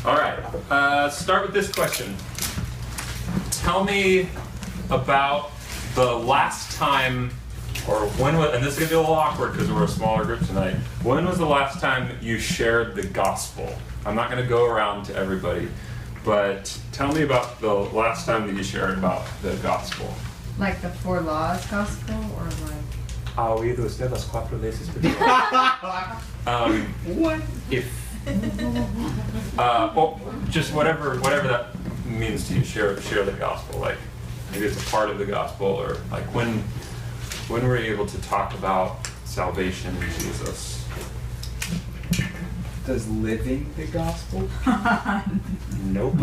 All right, start with this question. Tell me about the last time, or when was, and this is going to be a little awkward because we're a smaller group tonight. When was the last time you shared the gospel? I'm not going to go around to everybody, but tell me about the last time that you shared about the gospel. Like the 4 laws gospel, or like? Ha oído usted las 4 leyes espirituales? What? If well, just whatever that means to you, share the gospel. Like maybe it's a part of the gospel, or like when were you able to talk about salvation in Jesus? Does living the gospel? Nope.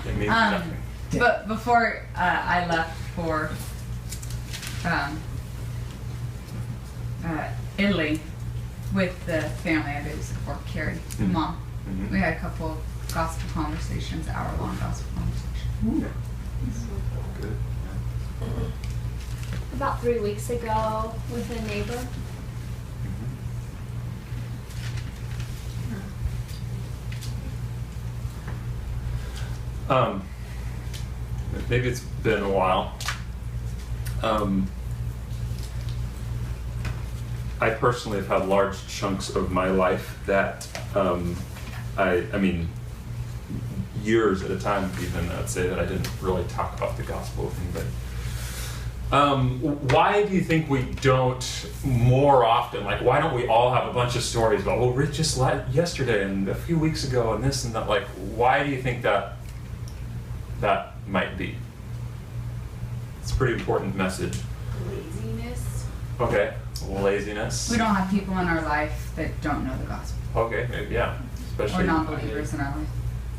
It means nothing. But before I left for Italy with the family I babysat for, Carrie, mom, we had a couple gospel conversations, hour-long gospel conversations. Good. About 3 weeks ago with a neighbor. Maybe it's been a while. I personally have had large chunks of my life that I mean, years at a time, even I'd say that I didn't really talk about the gospel with anybody. Why do you think we don't more often? Like, why don't we all have a bunch of stories about, well, Rich just yesterday and a few weeks ago and this and that? Like, why do you think that might be? It's a pretty important message. Laziness. Okay, laziness. We don't have people in our life that don't know the gospel. Okay, maybe, yeah. Especially Or non-believers in our life.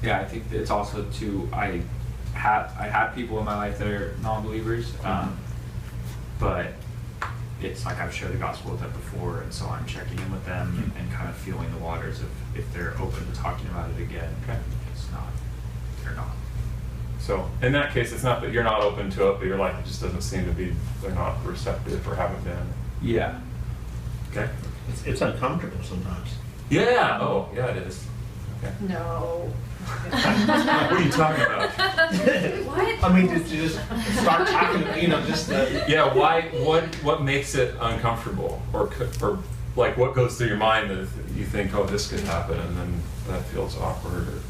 Yeah, I think it's also too. I had people in my life that are non-believers, but it's like I've shared the gospel with them before, and so I'm checking in with them and kind of feeling the waters of if they're open to talking about it again. Okay. It's not. They're not. So in that case, it's not that you're not open to it, but your life just doesn't seem to be, they're not receptive or haven't been. Yeah. Okay. It's uncomfortable sometimes. Yeah, oh, yeah, it is. Okay. No. What are you talking about? What? I mean, to just start talking, just Yeah, what makes it uncomfortable? Or like what goes through your mind that you think, oh, this could happen, and then that feels awkward? Or...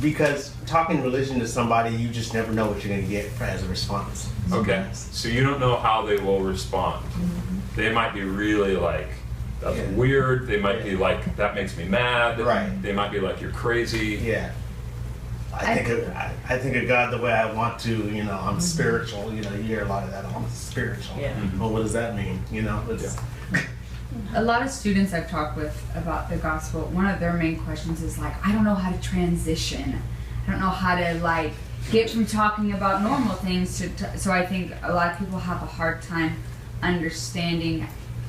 Because talking religion to somebody, you just never know what you're going to get as a response. Okay, so you don't know how they will respond. They might be really like, that's weird. They might be like, that makes me mad. Right. They might be like, you're crazy. Yeah. I think of God the way I want to, I'm spiritual, you hear a lot of that, I'm spiritual. Yeah. Well, what does that mean? It's, A lot of students I've talked with about the gospel, one of their main questions is like, I don't know how to transition. I don't know how to like get from talking about normal things to so I think a lot of people have a hard time understanding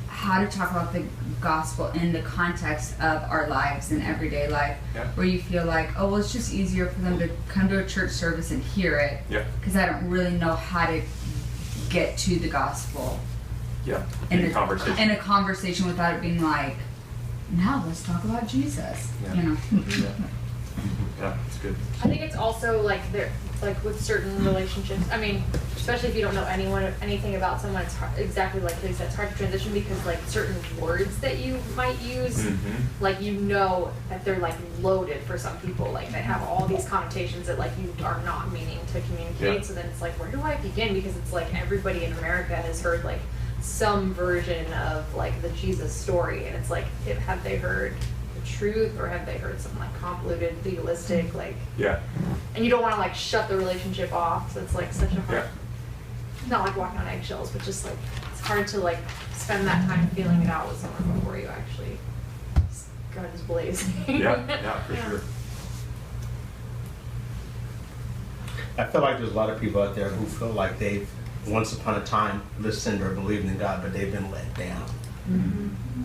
how to talk about the gospel in the context of our lives and everyday life, where you feel like, oh, well, it's just easier for them to come to a church service and hear it, because I don't really know how to get to the gospel. Yeah, in a conversation. In a conversation without it being like, now let's talk about Jesus. Yeah, that's good. I think it's also like with certain relationships. I mean, especially if you don't know anything about someone, it's hard, exactly like they said, it's hard to transition because like certain words that you might use, like that they're like loaded for some people. Like they have all these connotations that like you are not meaning to communicate. So then it's like, where do I begin? Because it's like everybody in America has heard like some version of like the Jesus story, and it's like, have they heard the truth, or have they heard some like convoluted legalistic and you don't want to like shut the relationship off, so it's like such a hard not like walking on eggshells, but just like it's hard to like spend that time feeling it out with someone before you actually guns blazing. For sure. I feel like there's a lot of people out there who feel like they've once upon a time listened or believed in God, but they've been let down.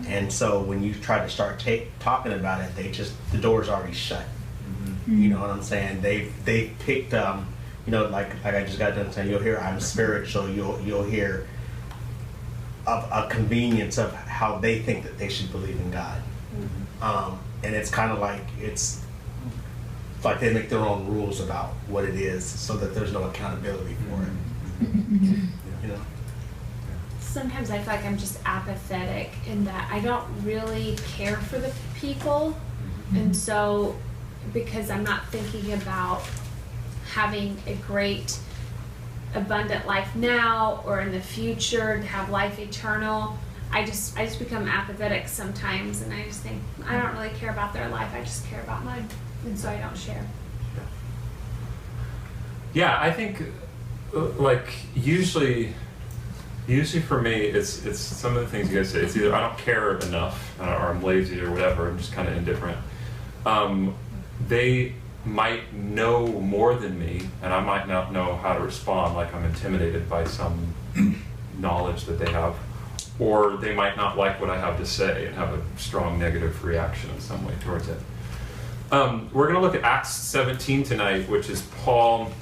And so when you try to start talking about it, the door's already shut. You know what I'm saying? They picked like I just got done saying, you'll hear I'm spiritual, you'll hear of a convenience of how they think that they should believe in God. And it's kind of like like they make their own rules about what it is so that there's no accountability for it. You know? Sometimes I feel like I'm just apathetic in that I don't really care for the people. And so, because I'm not thinking about having a great, abundant life now or in the future to have life eternal, I just become apathetic sometimes, and I just think I don't really care about their life. I just care about mine, and so I don't share. Yeah, I think like usually for me, it's some of the things you guys say. It's either I don't care enough, or I'm lazy, or whatever. I'm just kind of indifferent. They might know more than me, and I might not know how to respond. Like I'm intimidated by some knowledge that they have, or they might not like what I have to say and have a strong negative reaction in some way towards it. We're going to look at Acts 17 tonight, which is Paul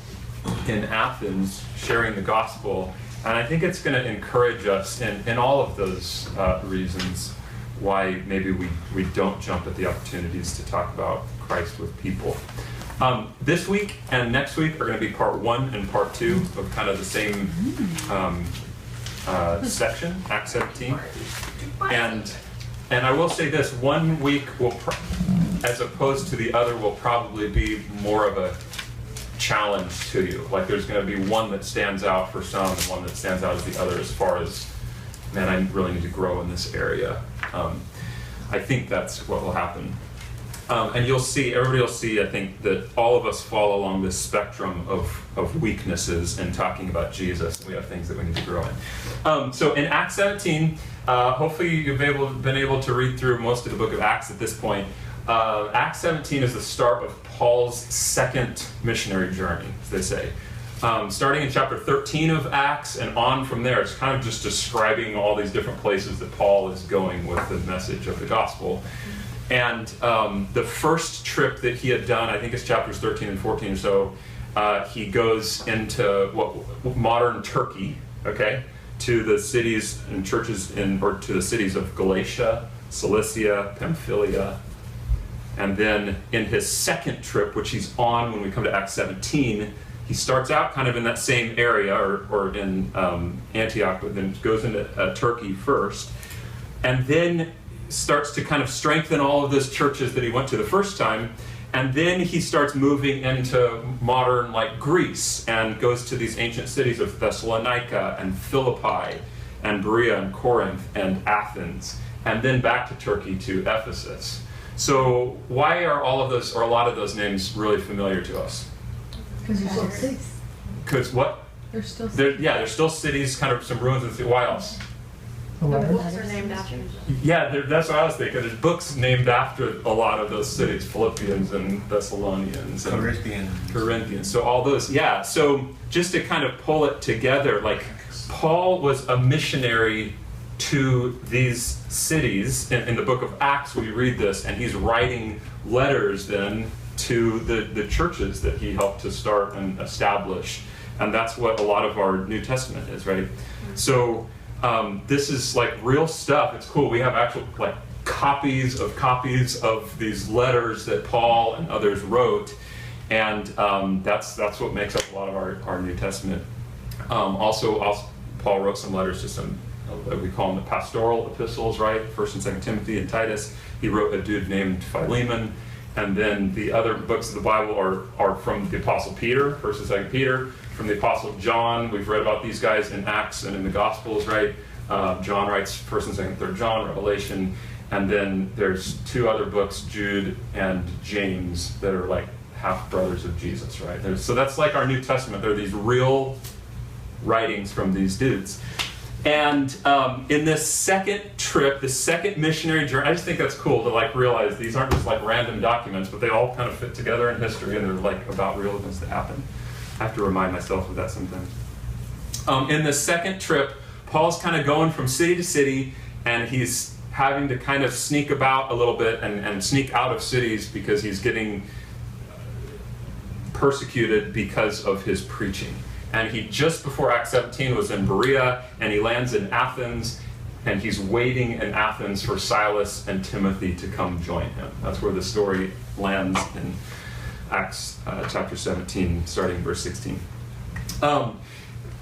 in Athens sharing the gospel. And I think it's going to encourage us in all of those reasons why maybe we don't jump at the opportunities to talk about Christ with people. This week and next week are going to be part 1 and part 2 of kind of the same section, Acts 17. And I will say this, 1 week will, as opposed to the other, will probably be more of a challenge to you. Like there's going to be one that stands out for some and one that stands out as the other as far as, man, I really need to grow in this area. I think that's what will happen. And you'll see, everybody will see, I think, that all of us fall along this spectrum of weaknesses in talking about Jesus. We have things that we need to grow in. So in Acts 17, hopefully you've been able to read through most of the book of Acts at this point. Acts 17 is the start of Paul's second missionary journey, as they say. Starting in chapter 13 of Acts and on from there, it's kind of just describing all these different places that Paul is going with the message of the gospel. And the first trip that he had done, I think it's chapters 13 and 14 or so, he goes into modern Turkey, okay, to the cities and churches or to the cities of Galatia, Cilicia, Pamphylia. And then in his second trip, which he's on when we come to Acts 17, he starts out kind of in that same area or in Antioch, but then goes into Turkey first. And then starts to kind of strengthen all of those churches that he went to the first time. And then he starts moving into modern like Greece and goes to these ancient cities of Thessalonica and Philippi and Berea and Corinth and Athens. And then back to Turkey to Ephesus. So why are all of those, or a lot of those names really familiar to us? Because there's still cities. Because what? There's still cities. There's still cities, kind of some ruins. Why else? The books are named after. Yeah, that's what I was thinking. There's books named after a lot of those cities, Philippians and Thessalonians and Corinthians. So all those, yeah. So just to kind of pull it together, like Paul was a missionary to these cities. In the book of Acts, we read this, and he's writing letters then to the churches that he helped to start and establish. And that's what a lot of our New Testament is, right? So this is like real stuff. It's cool. We have actual like copies of these letters that Paul and others wrote, and that's what makes up a lot of our New Testament. Also, Paul wrote some letters to some, we call them the pastoral epistles, right? 1st and 2nd Timothy and Titus. He wrote a dude named Philemon. And then the other books of the Bible are from the Apostle Peter, 1st and 2nd Peter, from the Apostle John. We've read about these guys in Acts and in the Gospels, right? John writes 1st and 2nd, 3rd John, Revelation. And then there's 2 other books, Jude and James, that are like half-brothers of Jesus, right? So that's like our New Testament. They're these real writings from these dudes. And in this second trip, this second missionary journey, I just think that's cool to like realize these aren't just like random documents, but they all kind of fit together in history, and they're like about real events that happen. I have to remind myself of that sometimes. In the second trip, Paul's kind of going from city to city, and he's having to kind of sneak about a little bit and sneak out of cities because he's getting persecuted because of his preaching. And he, just before Acts 17, was in Berea, and he lands in Athens, and he's waiting in Athens for Silas and Timothy to come join him. That's where the story lands in Acts chapter 17, starting verse 16.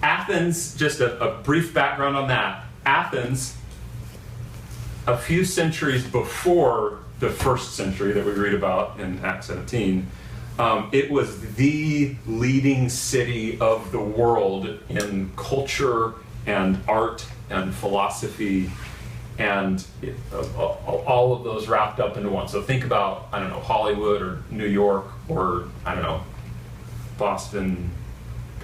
Athens, just a brief background on that. Athens, a few centuries before the first century that we read about in Acts 17, it was the leading city of the world in culture and art and philosophy and all of those wrapped up into one. So think about, I don't know, Hollywood or New York or, I don't know, Boston,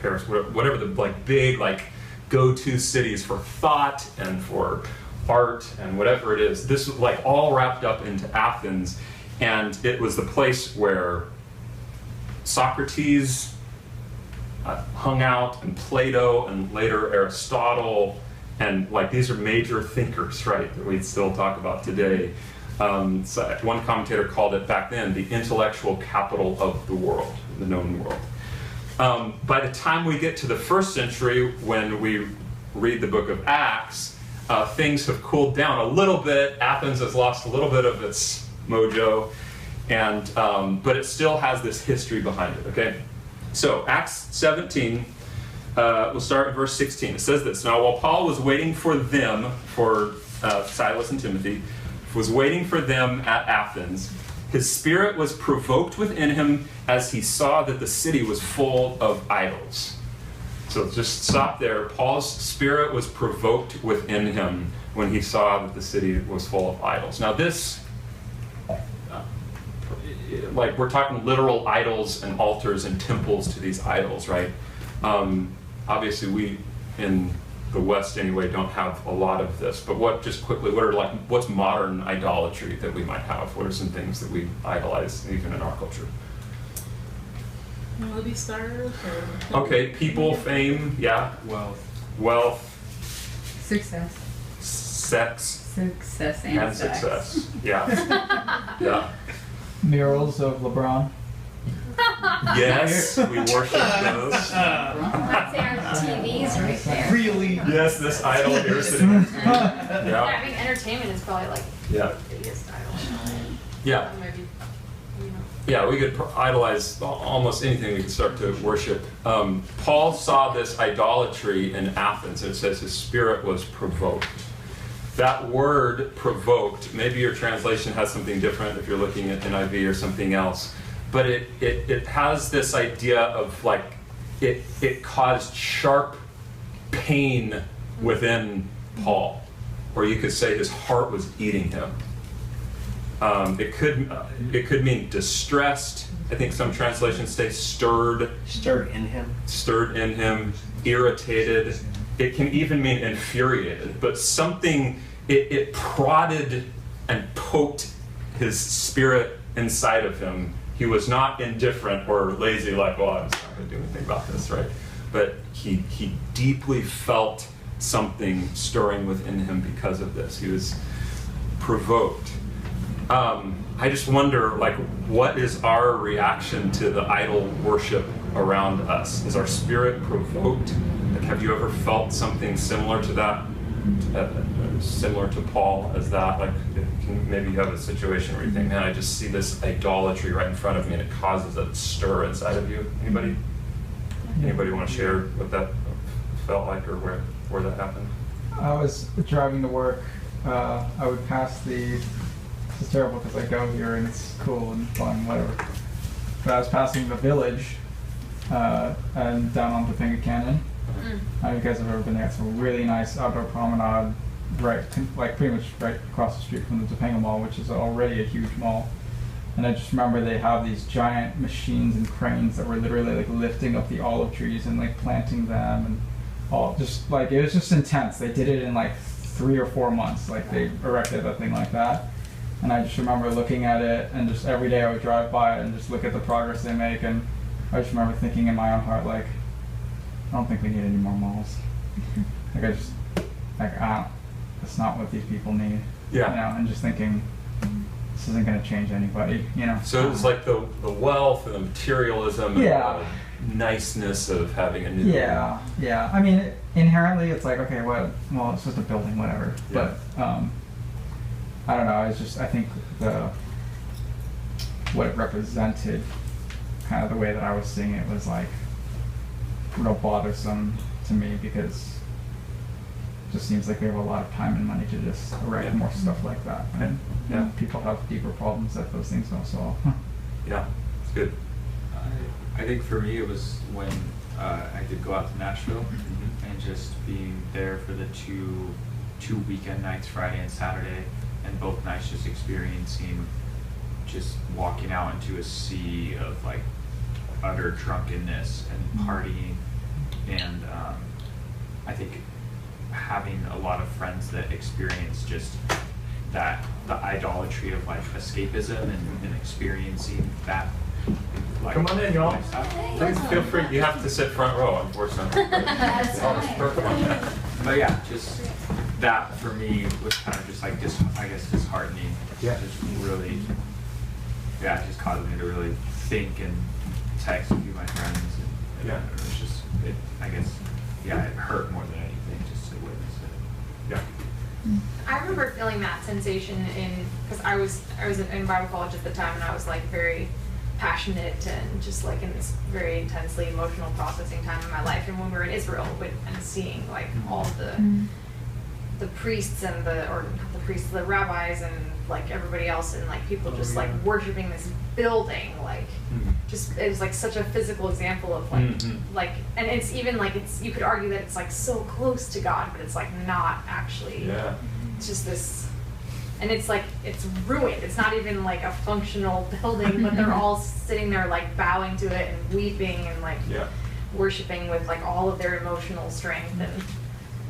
Paris, whatever the like big like go-to cities for thought and for art and whatever it is. This was like all wrapped up into Athens, and it was the place where Socrates hung out, and Plato, and later Aristotle, and like these are major thinkers, right, that we still talk about today. So one commentator called it back then the intellectual capital of the world, the known world. By the time we get to the first century, when we read the book of Acts, things have cooled down a little bit. Athens has lost a little bit of its mojo, and but it still has this history behind it. Okay, so Acts 17. We'll start in verse 16. It says this: Now, while Paul was waiting for them, for Silas and Timothy, was waiting for them at Athens, his spirit was provoked within him as he saw that the city was full of idols. So just stop there. Paul's spirit was provoked within him when he saw that the city was full of idols. Now this, like we're talking literal idols and altars and temples to these idols, right? Obviously we, in the West anyway, don't have a lot of this, but what's modern idolatry that we might have? What are some things that we idolize even in our culture? Movie stars or Okay, people, fame, yeah. Wealth, Success. sex, Success and and sex. success. Yeah. Yeah. Murals of LeBron. Yes, we worship those. That's our TVs right there. Really? Yes, this idol here sitting next to me. Yeah, Yeah. I mean, entertainment is probably like Yeah. the biggest idol. Yeah. Maybe, you know. Yeah, we could idolize almost anything we could start to worship. Paul saw this idolatry in Athens, and it says his spirit was provoked. That word provoked, maybe your translation has something different if you're looking at NIV or something else, but it has this idea of like, it caused sharp pain within Paul, or you could say his heart was eating him. It could mean distressed. I think some translations say stirred. Stirred in him. Stirred in him, irritated. It can even mean infuriated. But something, it prodded and poked his spirit inside of him. He was not indifferent or lazy, like, well, I'm just not going to do anything about this, right? But he deeply felt something stirring within him because of this. He was provoked. I just wonder, like, what is our reaction to the idol worship around us? Is our spirit provoked? Like, have you ever felt something similar to that? Similar to Paul as that? Like, maybe you have a situation where you think, man, I just see this idolatry right in front of me and it causes a stir inside of you. Anybody want to share what that felt like or where that happened? I was driving to work. I would pass the. It's terrible because I go here and it's cool and fun, whatever. But I was passing the village and down on Topanga Canyon. I don't know if you guys have ever been there. It's a really nice outdoor promenade, like pretty much right across the street from the Topanga Mall, which is already a huge mall. And I just remember they have these giant machines and cranes that were literally like lifting up the olive trees and like planting them and all. Just like it was just intense. They did it in like 3 or 4 months. Like they erected a thing like that. And I just remember looking at it, and just every day I would drive by it and just look at the progress they make, and I just remember thinking in my own heart, like, I don't think we need any more malls. That's not what these people need. Yeah. You know, and just thinking, this isn't going to change anybody, you know. So it was like the wealth and the materialism Yeah. and the niceness of having a new Yeah. I mean, inherently it's like, okay, well, it's just a building, whatever. Yeah. But, I don't know. I think what it represented kind of the way that I was seeing it was like real bothersome to me, because it just seems like we have a lot of time and money to just erect more stuff like that. And Yeah. people have deeper problems that those things don't solve. Yeah, it's good. I think for me it was when I did go out to Nashville and just being there for the two weekend nights, Friday and Saturday, and both nights just experiencing, just walking out into a sea of like utter drunkenness and partying, and I think having a lot of friends that experience just that, the idolatry of like escapism and experiencing that. Like, Come on in, y'all. lifestyle. Please feel free. You have to sit front row, unfortunately. That's fine. Perfect. But yeah, just that for me was kind of just like I guess disheartening. Yeah. Just really, yeah, it just caused me to really think and text a few of my friends. And Yeah. it was just, I guess, yeah, it hurt more than anything just to witness it. Yeah. I remember feeling that sensation because I was in Bible college at the time, and I was like very passionate and just like in this very intensely emotional processing time in my life. And when we were in Israel and seeing like all the priests and the rabbis and like everybody else, and like people just like worshiping this building, like just it was like such a physical example of like like, and it's even like you could argue that it's like so close to God, but it's like not actually. Yeah. It's just this, and it's like it's ruined. It's not even like a functional building, but they're all sitting there like bowing to it and weeping and like Yeah. worshiping with like all of their emotional strength,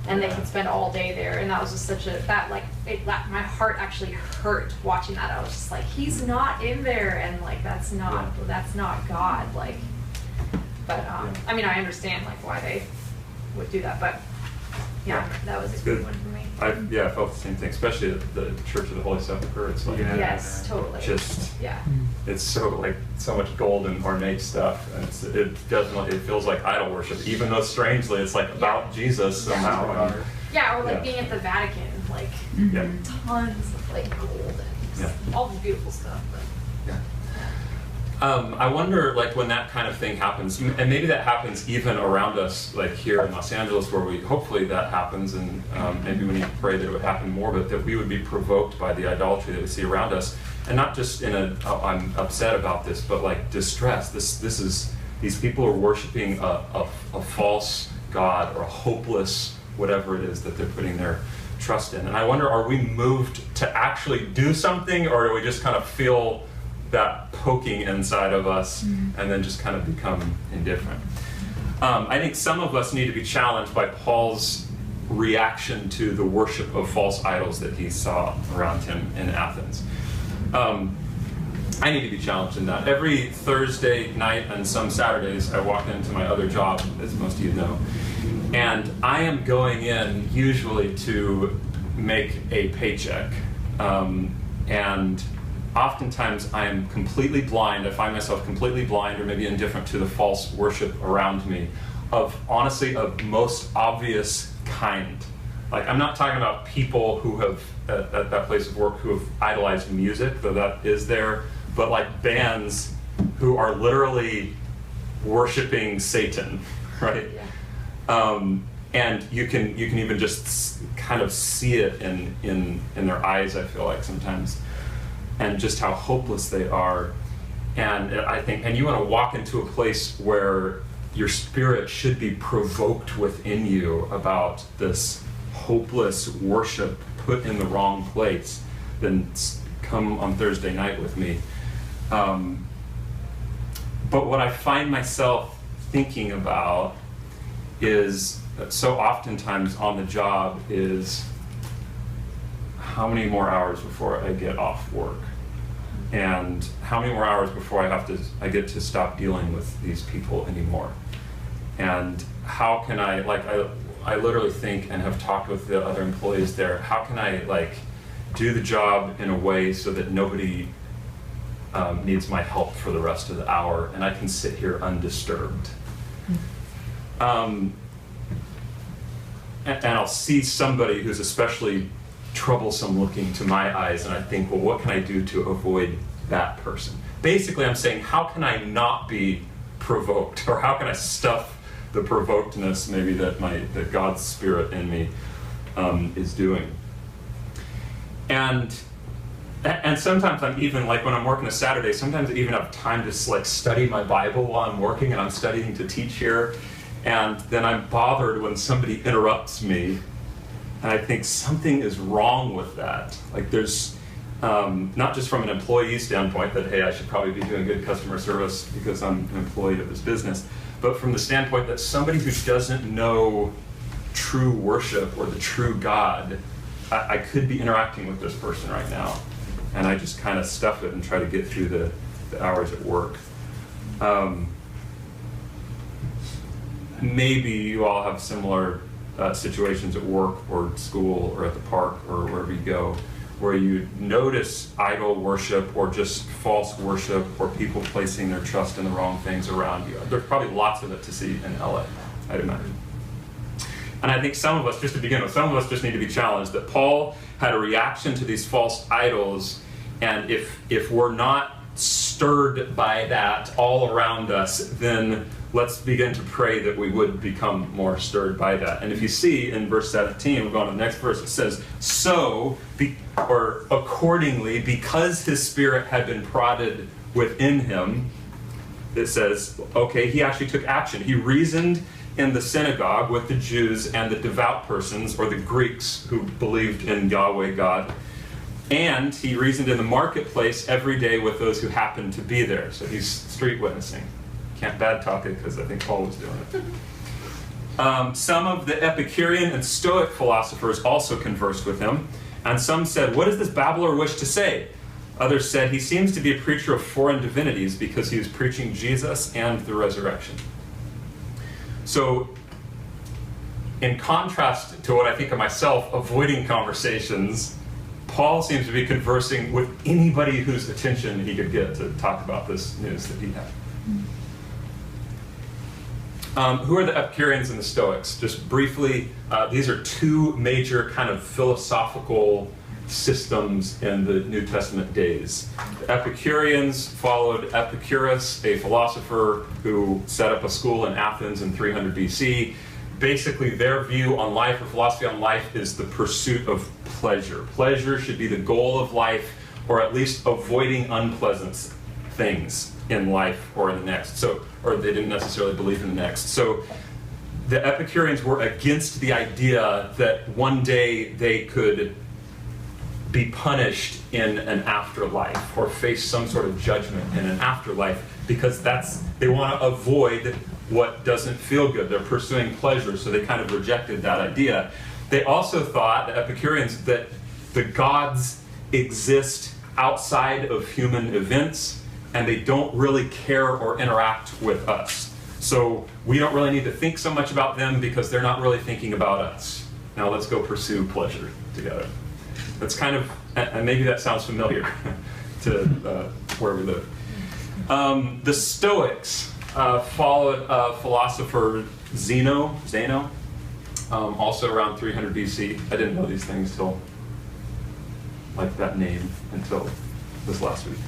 and they could spend all day there. And that was just such my heart actually hurt watching that. I was just like, he's not in there, and like that's not God. Like, but I mean, I understand like why they would do that, but yeah, that was a good one for me. I felt the same thing, especially at the Church of the Holy Sepulchre. It's like Yes, totally. just Yeah. it's so like so much gold and ornate stuff, and it feels like idol worship, even though strangely it's like about Jesus somehow. And, Yeah, or like Yeah. being at the Vatican, like yeah. tons of like gold and just all the beautiful stuff. But Yeah. I wonder, like, when that kind of thing happens, and maybe that happens even around us, like here in Los Angeles, where hopefully that happens, and maybe we need to pray that it would happen more, but that we would be provoked by the idolatry that we see around us, and not just in I'm upset about this, but like distress. These people are worshiping a false God or a hopeless whatever it is that they're putting their trust in. And I wonder, are we moved to actually do something, or do we just kind of feel that poking inside of us and then just kind of become indifferent? I think some of us need to be challenged by Paul's reaction to the worship of false idols that he saw around him in Athens. I need to be challenged in that. Every Thursday night and some Saturdays, I walk into my other job, as most of you know, and I am going in usually to make a paycheck. And oftentimes I am completely blind. I find myself completely blind or maybe indifferent to the false worship around me, honestly, of most obvious kind. Like, I'm not talking about people who have, at that place of work, who have idolized music, though that is there, but like bands who are literally worshiping Satan, right? yeah. And you can even just kind of see it in their eyes, I feel like sometimes, and just how hopeless they are. And I think, and you want to walk into a place where your spirit should be provoked within you about this hopeless worship put in the wrong place, then come on Thursday night with me. But what I find myself thinking about is, so oftentimes on the job, is how many more hours before I get off work, and how many more hours before I get to stop dealing with these people anymore, and how can I literally think and have talked with the other employees there, how can I do the job in a way so that nobody needs my help for the rest of the hour and I can sit here undisturbed. And I'll see somebody who's especially troublesome looking to my eyes, and I think, well, what can I do to avoid that person? basically I'm saying, how can I not be provoked? Or how can I stuff the provokedness maybe that God's Spirit in me is doing? And sometimes I'm even, like when I'm working a Saturday, sometimes I even have time to like study my Bible while I'm working, and I'm studying to teach here. And then I'm bothered when somebody interrupts me, and I think something is wrong with that. Like there's, not just from an employee standpoint that, hey, I should probably be doing good customer service because I'm an employee of this business, but from the standpoint that somebody who doesn't know true worship or the true God, I could be interacting with this person right now. And I just kind of stuff it and try to get through the hours at work. Maybe you all have similar situations at work or at school or at the park or wherever you go, where you notice idol worship or just false worship or people placing their trust in the wrong things around you. There's probably lots of it to see in LA, I'd imagine. And I think some of us, just to begin with, some of us just need to be challenged that Paul had a reaction to these false idols, and if we're not stirred by that all around us, then let's begin to pray that we would become more stirred by that. And if you see in verse 17, we'll go on to the next verse, it says, or accordingly, because his spirit had been prodded within him, it says, okay, he actually took action. He reasoned in the synagogue with the Jews and the devout persons, or the Greeks who believed in Yahweh God. And he reasoned in the marketplace every day with those who happened to be there. So he's street witnessing. Can't bad talk it because I think Paul was doing it. Some of the Epicurean and Stoic philosophers also conversed with him. And some said, what does this babbler wish to say? Others said, he seems to be a preacher of foreign divinities because he was preaching Jesus and the resurrection. So, in contrast to what I think of myself, avoiding conversations, Paul seems to be conversing with anybody whose attention he could get to talk about this news that he had. Who are the Epicureans and the Stoics? Just briefly, these are two major kind of philosophical systems in the New Testament days. The Epicureans followed Epicurus, a philosopher who set up a school in Athens in 300 BC. Basically, their view on life, or philosophy on life, is the pursuit of pleasure. Pleasure should be the goal of life, or at least avoiding unpleasant things in life or in the next. Or they didn't necessarily believe in the next. So the Epicureans were against the idea that one day they could be punished in an afterlife or face some sort of judgment in an afterlife, because they want to avoid what doesn't feel good. They're pursuing pleasure, so they kind of rejected that idea. They also thought, the Epicureans, that the gods exist outside of human events and they don't really care or interact with us. So we don't really need to think so much about them because they're not really thinking about us. Now let's go pursue pleasure together. That's kind of, and maybe that sounds familiar to where we live. The Stoics followed philosopher Zeno, also around 300 BC. I didn't know these things till, like that name, until this last week.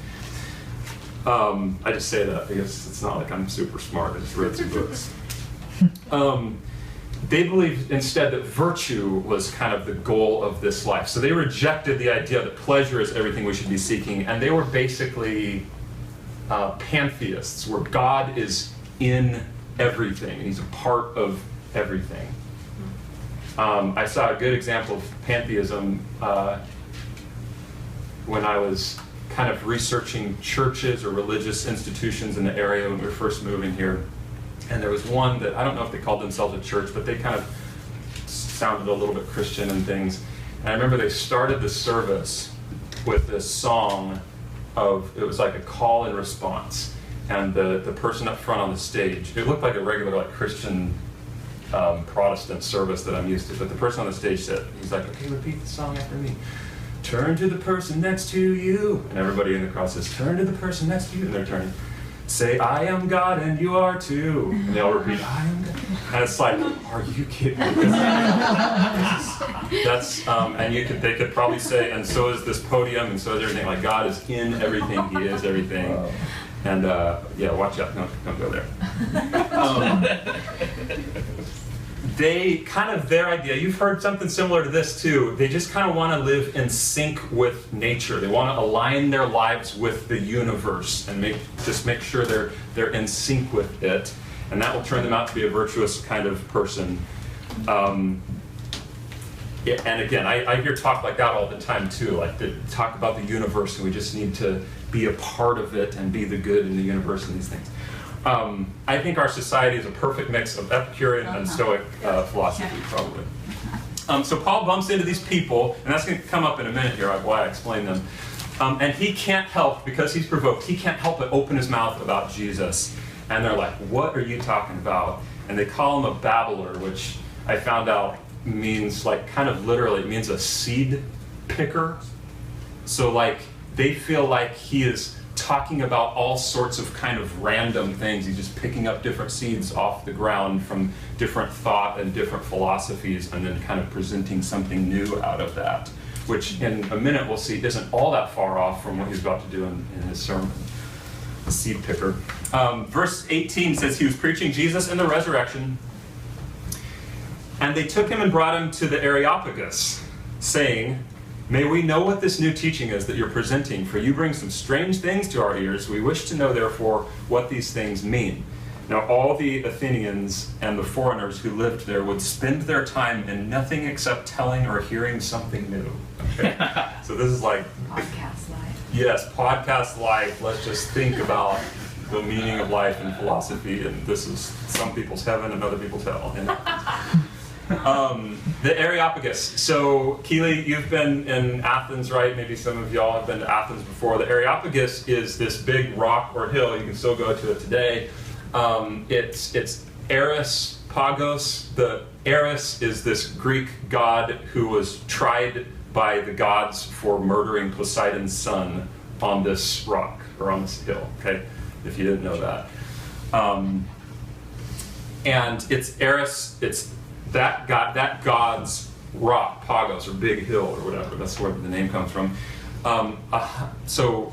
I just say that because it's not like I'm super smart. I just read some books. They believed instead that virtue was kind of the goal of this life. So they rejected the idea that pleasure is everything we should be seeking, and they were basically pantheists, where God is in everything, and he's a part of everything. I saw a good example of pantheism when I was kind of researching churches or religious institutions in the area when we were first moving here. And there was one that, I don't know if they called themselves a church, but they kind of sounded a little bit Christian and things. And I remember they started the service with this song it was like a call and response. And the person up front on the stage, it looked like a regular like Christian Protestant service that I'm used to, but the person on the stage said, he's like, okay, repeat the song after me. Turn to the person next to you. And everybody in the crowd says, turn to the person next to you. And they're turning. Say, I am God and you are too. And they all repeat, I am God. And it's like, are you kidding me? This is That's and they could probably say, and so is this podium, and so is everything. Like God is in everything; He is everything. Wow. And yeah, watch out! Don't go there. They kind of their idea. You've heard something similar to this too. They just kind of want to live in sync with nature. They want to align their lives with the universe and make sure they're in sync with it, and that will turn them out to be a virtuous kind of person. Yeah, and again, I hear talk like that all the time too, like they talk about the universe and we just need to be a part of it and be the good in the universe and these things. I think our society is a perfect mix of Epicurean and Stoic philosophy, probably. So Paul bumps into these people, and that's going to come up in a minute here, why I explain them. And he can't help, because he's provoked, he can't help but open his mouth about Jesus. And they're like, what are you talking about? And they call him a babbler, which I found out means, like, kind of literally, it means a seed picker. So, like, they feel like he is talking about all sorts of kind of random things. He's just picking up different seeds off the ground from different thought and different philosophies and then kind of presenting something new out of that, which in a minute we'll see isn't all that far off from what he's about to do in his sermon. The seed picker. Verse 18 says he was preaching Jesus and the resurrection, and they took him and brought him to the Areopagus, saying, may we know what this new teaching is that you're presenting, for you bring some strange things to our ears. We wish to know, therefore, what these things mean. Now all the Athenians and the foreigners who lived there would spend their time in nothing except telling or hearing something new. Okay? So this is like... Podcast life. Yes, podcast life. Let's just think about the meaning of life and philosophy, and this is some people's heaven and other people's hell. The Areopagus. So, Keely, you've been in Athens, right? Maybe some of y'all have been to Athens before. The Areopagus is this big rock or hill. You can still go to it today. It's Eris Pagos. The Eris is this Greek god who was tried by the gods for murdering Poseidon's son on this rock, or on this hill, okay? If you didn't know that. And it's Eris, it's that god's rock, Pagos, or big hill, or whatever. That's where the name comes from. So,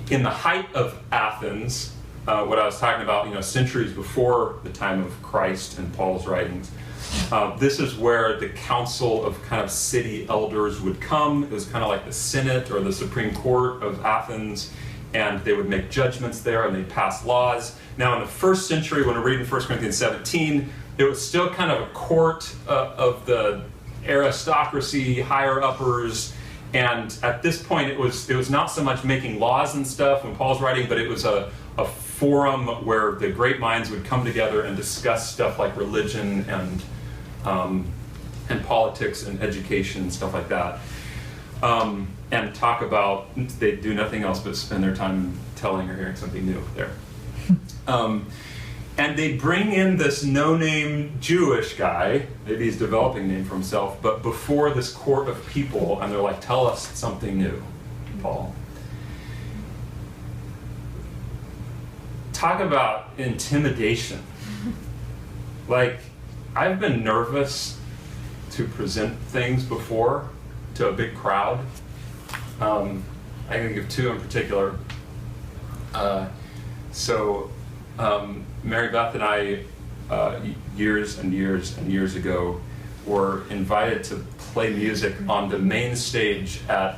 in the height of Athens, what I was talking about, centuries before the time of Christ and Paul's writings, this is where the council of kind of city elders would come. It was kind of like the Senate or the Supreme Court of Athens, and they would make judgments there and they'd pass laws. Now in the first century, when we're reading 1 Corinthians 17, it was still kind of a court of the aristocracy, higher uppers, and at this point it was not so much making laws and stuff when Paul's writing, but it was a forum where the great minds would come together and discuss stuff like religion and politics and education and stuff like that. And talk about, they do nothing else but spend their time telling or hearing something new there. And they bring in this no-name Jewish guy, maybe he's developing a name for himself, but before this court of people, and they're like, tell us something new, Paul. Talk about intimidation. Like, I've been nervous to present things before to a big crowd. I'm going to give two in particular. Mary Beth and I, years and years and years ago, were invited to play music on the main stage at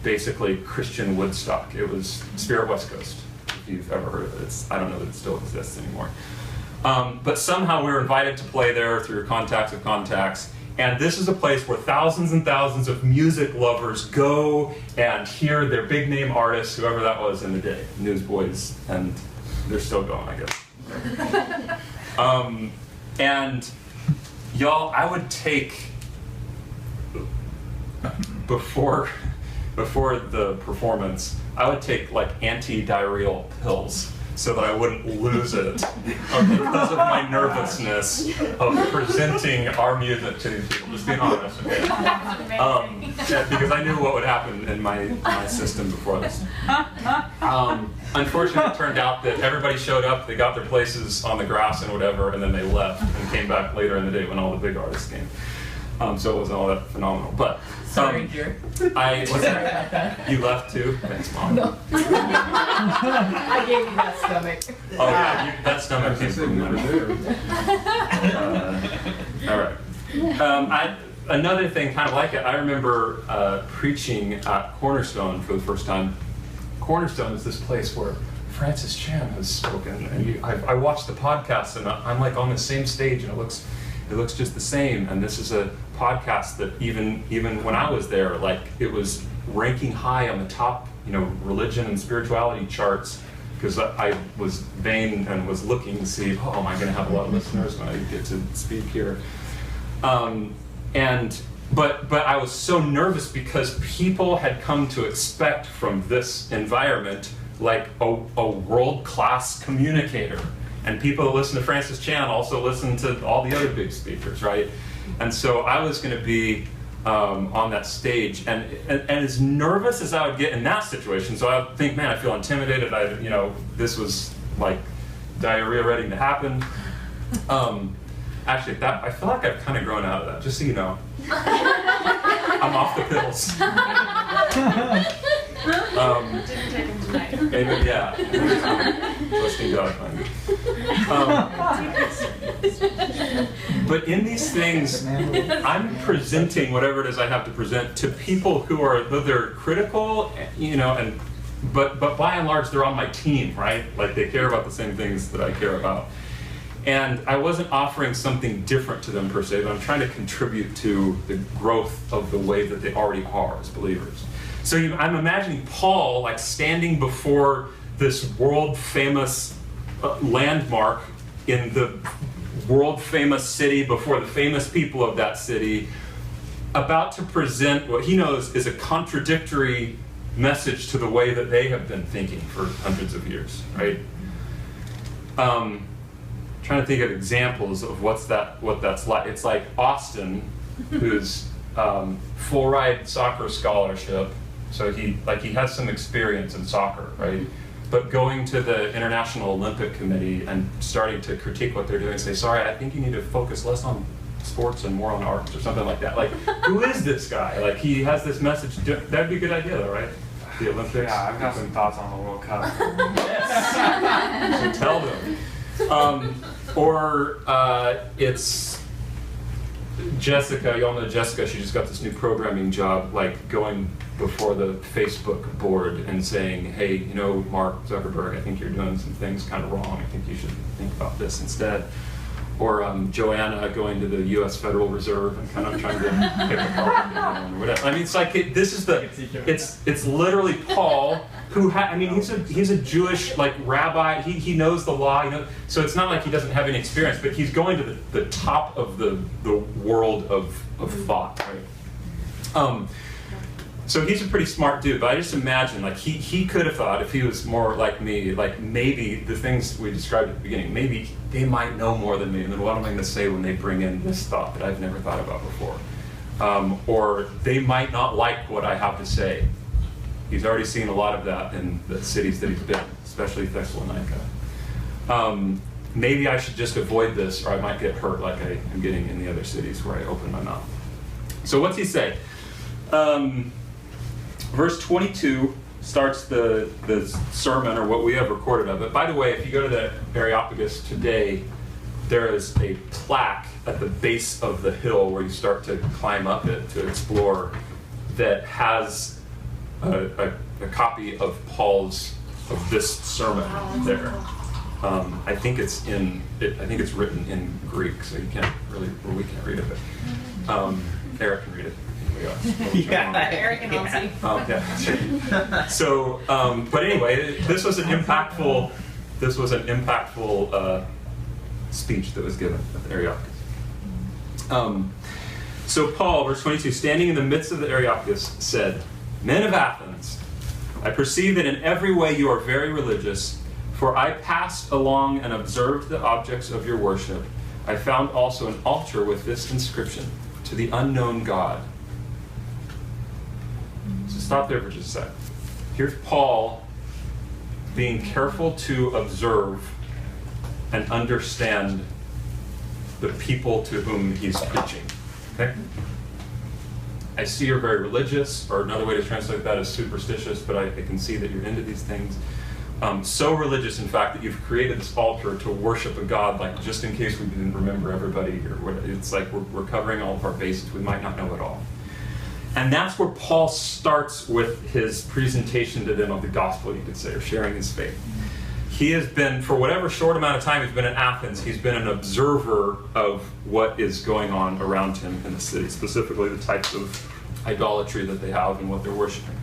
basically Christian Woodstock. It was Spirit West Coast, if you've ever heard of it. I don't know that it still exists anymore. But somehow we were invited to play there through contacts of contacts. And this is a place where thousands and thousands of music lovers go and hear their big name artists, whoever that was in the day, Newsboys, and they're still going, I guess. And y'all, I would take, before the performance, I would take like anti-diarrheal pills. so that I wouldn't lose it because of my nervousness of presenting our music to these people. Just being honest, okay? Yeah, because I knew what would happen in my system before this. Unfortunately, it turned out that everybody showed up, they got their places on the grass and whatever, and then they left and came back later in the day when all the big artists came. So it wasn't all that phenomenal. But Sorry, dear. what's Sorry that? about that. You left too? Thanks, Mom. No. I gave you that stomach. Oh yeah, that stomach came from there. All right. Another thing kind of like it, I remember preaching at Cornerstone for the first time. Cornerstone is this place where Francis Chan has spoken, and I watched the podcast, and I'm like on the same stage, and it looks just the same. And this is a podcast that even when I was there, like it was ranking high on the top, religion and spirituality charts, because I was vain and was looking to see, oh, am I going to have a lot of listeners when I get to speak here? But I was so nervous because people had come to expect from this environment like a world-class communicator. And people that listen to Francis Chan also listen to all the other big speakers, right? And so I was going to be on that stage, and as nervous as I would get in that situation, so I would think, man, I feel intimidated. This was like diarrhea ready to happen. Actually, I feel like I've kind of grown out of that, just so you know. I'm off the pills. Didn't take them tonight. Maybe, yeah. Trusting God. But in these things, I'm presenting whatever it is I have to present to people who are, though they're critical, but by and large, they're on my team, right? Like they care about the same things that I care about. And I wasn't offering something different to them per se, but I'm trying to contribute to the growth of the way that they already are as believers. So I'm imagining Paul like standing before this world-famous landmark in the world-famous city, before the famous people of that city, about to present what he knows is a contradictory message to the way that they have been thinking for hundreds of years, right? Trying to think of examples of what that's like. It's like Austin, who's full ride soccer scholarship, so he has some experience in soccer, right? But going to the International Olympic Committee and starting to critique what they're doing, say, sorry, I think you need to focus less on sports and more on arts or something like that. Like, who is this guy? Like, he has this message. That'd be a good idea, though, right? The Olympics. Yeah, I've got some thoughts on the World Cup. So tell them. It's Jessica, y'all know Jessica, she just got this new programming job, like going before the Facebook board and saying, hey, Mark Zuckerberg, I think you're doing some things kind of wrong. I think you should think about this instead. Or Joanna going to the U.S. Federal Reserve and kind of trying to pick apart or whatever. I mean, it's like it's literally Paul who he's a Jewish like rabbi. He knows the law. So it's not like he doesn't have any experience, but he's going to the top of the world of thought, right? So he's a pretty smart dude, but I just imagine, like, he could have thought, if he was more like me, like maybe the things we described at the beginning, maybe they might know more than me, and then what am I going to say when they bring in this thought that I've never thought about before? Or they might not like what I have to say. He's already seen a lot of that in the cities that he's been, especially Thessalonica. Maybe I should just avoid this, or I might get hurt like I am getting in the other cities where I open my mouth. So what's he say? Verse 22 starts the sermon, or what we have recorded of it. By the way, if you go to the Areopagus today, there is a plaque at the base of the hill where you start to climb up it to explore that has a copy of this sermon there. I think it's written in Greek, so we can't read it. But Eric can read it. Eric and Elsie. Okay. So, but anyway, this was an impactful speech that was given at the Areopagus. So Paul, verse 22, standing in the midst of the Areopagus, said, "Men of Athens, I perceive that in every way you are very religious. For I passed along and observed the objects of your worship. I found also an altar with this inscription, to the unknown God. So stop there for just a sec. Here's Paul being careful to observe and understand the people to whom he's preaching. Okay? I see you're very religious, or another way to translate that is superstitious, but I can see that you're into these things. So religious, in fact, that you've created this altar to worship a God, like just in case we didn't remember everybody, or it's like we're covering all of our bases. We might not know it all. And that's where Paul starts with his presentation to them of the gospel, you could say, or sharing his faith. He has been, for whatever short amount of time he's been in Athens, he's been an observer of what is going on around him in the city, specifically the types of idolatry that they have and what they're worshiping.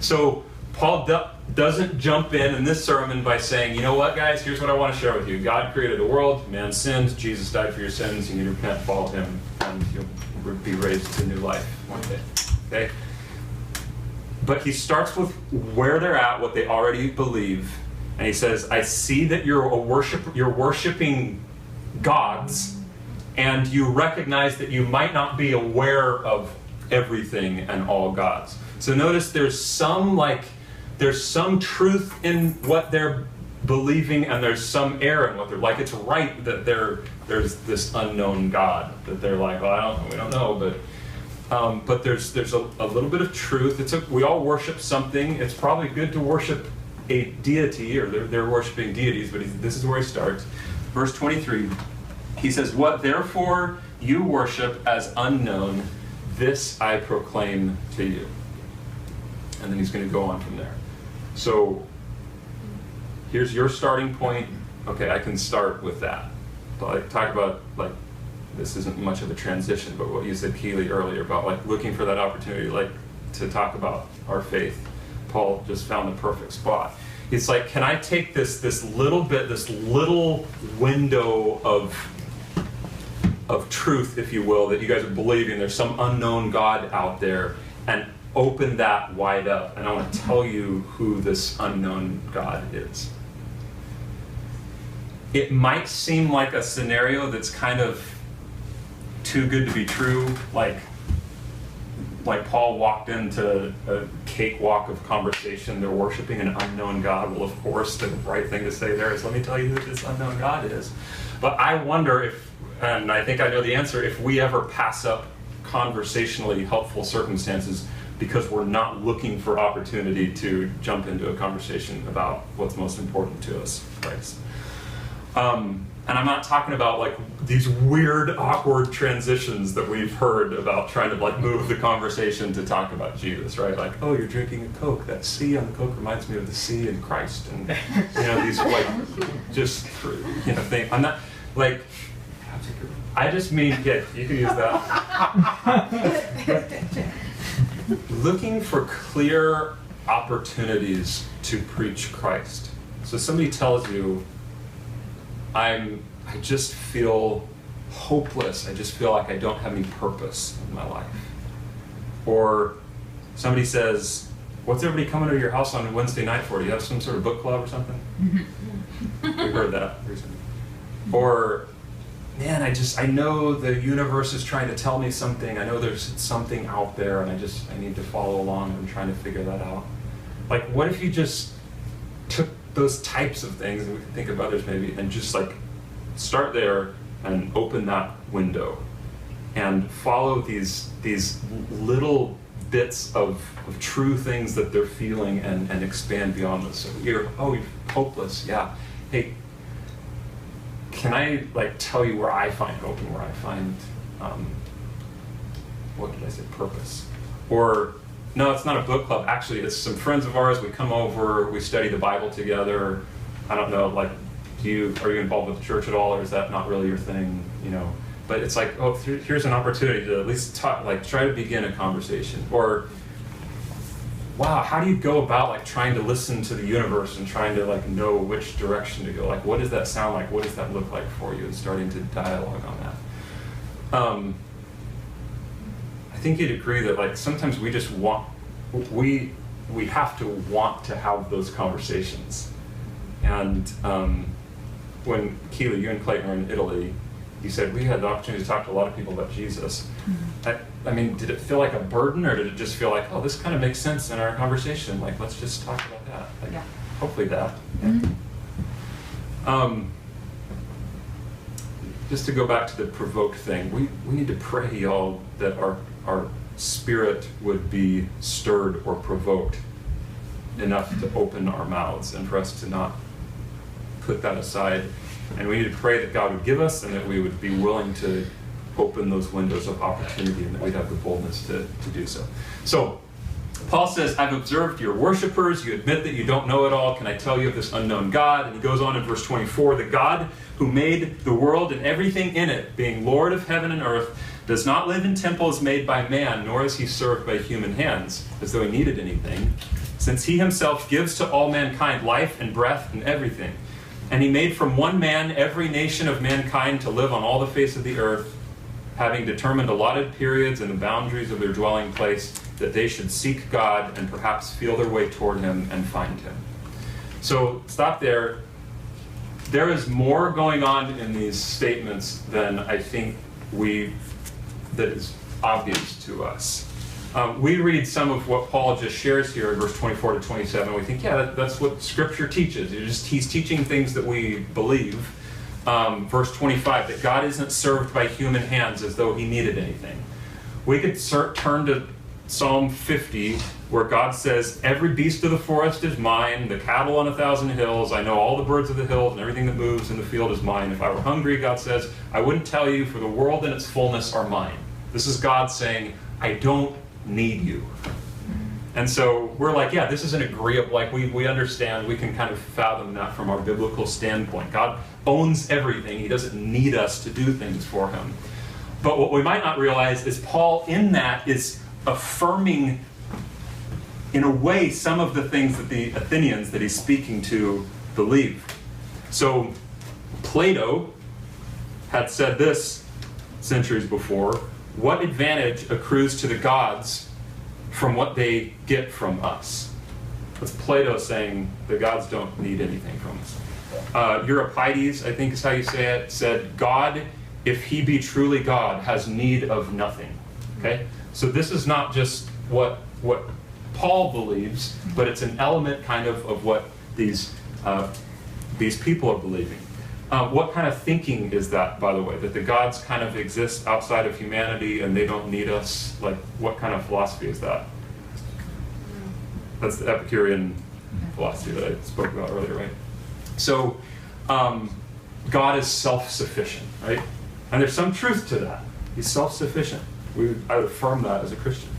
So Paul doesn't jump in this sermon by saying, you know what, guys, here's what I want to share with you. God created the world, man sinned, Jesus died for your sins, you need to repent, follow him, and you'll be raised to new life one day. Okay? But he starts with where they're at, what they already believe, and he says, I see that you're worshiping gods, and you recognize that you might not be aware of everything and all gods. So notice there's some truth in what they're believing, and there's some error in what they're like. It's right that there's this unknown God that they're like, well, we don't know, but there's a little bit of truth. We all worship something. It's probably good to worship a deity, or they're worshiping deities, but this is where he starts. Verse 23, he says, what therefore you worship as unknown, this I proclaim to you. And then he's going to go on from there. So here's your starting point. Okay, I can start with that. But talk about, this isn't much of a transition, but what you said, Keely, earlier about looking for that opportunity, to talk about our faith. Paul just found the perfect spot. It's like, can I take this little window of truth, if you will, that you guys are believing there's some unknown God out there, and open that wide up, and I want to tell you who this unknown God is. It might seem like a scenario that's kind of too good to be true, like Paul walked into a cakewalk of conversation, they're worshiping an unknown God. Well, of course, the right thing to say there is, let me tell you who this unknown God is. But I wonder if, and I think I know the answer, if we ever pass up conversationally helpful circumstances because we're not looking for opportunity to jump into a conversation about what's most important to us, Christ. And I'm not talking about these weird, awkward transitions that we've heard about trying to move the conversation to talk about Jesus, right? Oh, you're drinking a Coke. That C on the Coke reminds me of the C in Christ, and these just thing. I'm not I just mean, yeah, you can use that. Looking for clear opportunities to preach Christ. So somebody tells you, I just feel hopeless. I just feel like I don't have any purpose in my life. Or somebody says, what's everybody coming to your house on Wednesday night for? Do you have some sort of book club or something? We heard that recently. Or, man, I know the universe is trying to tell me something. I know there's something out there, and I need to follow along and trying to figure that out. What if you just took those types of things, and we can think of others maybe, and just start there and open that window and follow these little bits of true things that they're feeling and expand beyond this. So you're hopeless, yeah. Hey, can I tell you where I find hope and where I find purpose? Or no, it's not a book club. Actually, it's some friends of ours. We come over, we study the Bible together. I don't know, are you involved with the church at all, or is that not really your thing? But it's here's an opportunity to at least talk, try to begin a conversation. Or, wow, how do you go about trying to listen to the universe and trying to know which direction to go? What does that sound like? What does that look like for you? And starting to dialogue on that. I think you'd agree that sometimes we just we have to want to have those conversations. And when Keely, you and Clayton were in Italy, you said we had the opportunity to talk to a lot of people about Jesus. I mean, did it feel like a burden, or did it just feel like, oh, this kind of makes sense in our conversation? Like, let's just talk about that. Like, Yeah. hopefully that. Just to go back to the provoke thing, we need to pray, y'all, that our spirit would be stirred or provoked enough to open our mouths, and for us to not put that aside. And we need to pray that God would give us, and that we would be willing to open those windows of opportunity, and that we'd have the boldness to do so. So Paul says, I've observed your worshipers. You admit that you don't know it all. Can I tell you of this unknown God? And he goes on in verse 24, the God who made the world and everything in it, being Lord of heaven and earth, does not live in temples made by man, nor is he served by human hands, as though he needed anything, since he himself gives to all mankind life and breath and everything. And he made from one man every nation of mankind to live on all the face of the earth, having determined allotted periods and the boundaries of their dwelling place, that they should seek God and perhaps feel their way toward him and find him. So stop there. There is more going on in these statements than I think that is obvious to us. We read some of what Paul just shares here in verse 24 to 27. We think, yeah, that's what Scripture teaches. He's teaching things that we believe. Verse 25, that God isn't served by human hands as though he needed anything. We could turn to Psalm 50, where God says, every beast of the forest is mine, the cattle on 1,000 hills, I know all the birds of the hills, and everything that moves in the field is mine. If I were hungry, God says, I wouldn't tell you, for the world and its fullness are mine. This is God saying, I don't need you. And so we're like, yeah, this is an agreeable, like we understand, we can kind of fathom that from our biblical standpoint. God owns everything. He doesn't need us to do things for him. But what we might not realize is Paul in that is affirming, in a way, some of the things that the Athenians that he's speaking to believe. So Plato had said this centuries before, what advantage accrues to the gods from what they get from us? That's Plato saying the gods don't need anything from us. Euripides, I think is how you say it, said, God, if he be truly God, has need of nothing. Okay? So this is not just what Paul believes, but it's an element kind of what these people are believing. What kind of thinking is that, by the way, that the gods kind of exist outside of humanity and they don't need us? Like, what kind of philosophy is that? That's the Epicurean philosophy that I spoke about earlier, right? So, God is self-sufficient, right? And there's some truth to that. He's self-sufficient. I would affirm that as a Christian.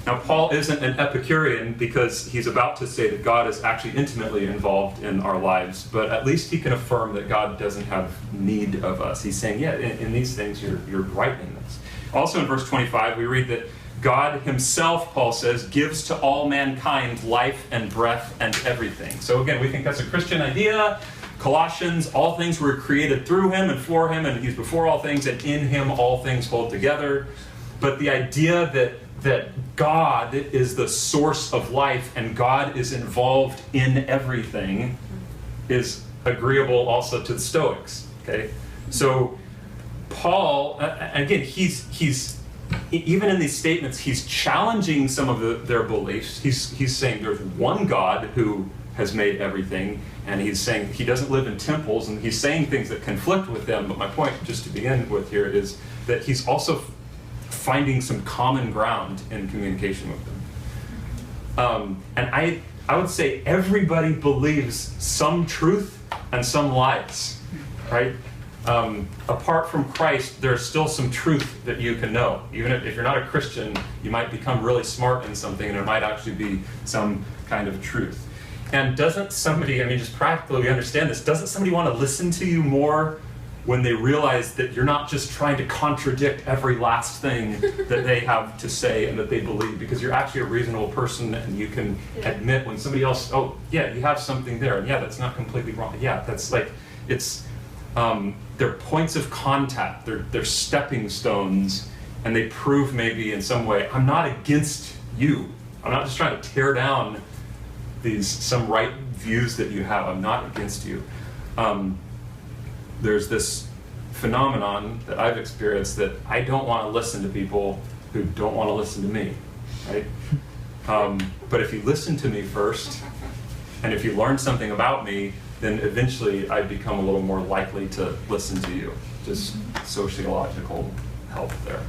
Now, Paul isn't an Epicurean because he's about to say that God is actually intimately involved in our lives, but at least he can affirm that God doesn't have need of us. He's saying, yeah, in these things, you're right in this. Also in verse 25, we read that God himself, Paul says, gives to all mankind life and breath and everything. So again, we think that's a Christian idea. Colossians, all things were created through him and for him, and he's before all things, and in him all things hold together. But the idea that God is the source of life and God is involved in everything is agreeable also to the Stoics. Okay, so Paul, again, he's even in these statements, he's challenging some of their beliefs. He's saying there's one God who has made everything, and he's saying he doesn't live in temples, and he's saying things that conflict with them. But my point, just to begin with here, is that he's also finding some common ground in communication with them. And I would say everybody believes some truth and some lies, right? Apart from Christ, there's still some truth that you can know. Even if you're not a Christian, you might become really smart in something, and there might actually be some kind of truth. And doesn't somebody, just practically we understand this, doesn't somebody want to listen to you more when they realize that you're not just trying to contradict every last thing that they have to say and that they believe, because you're actually a reasonable person and you can admit when somebody else, oh, yeah, you have something there, and yeah, that's not completely wrong. Yeah, that's like, it's, they're points of contact, they're stepping stones, and they prove maybe in some way, I'm not against you. I'm not just trying to tear down some right views that you have. I'm not against you. There's this phenomenon that I've experienced that I don't want to listen to people who don't want to listen to me, right? But if you listen to me first, and if you learn something about me, then eventually I become a little more likely to listen to you. Just sociological help there.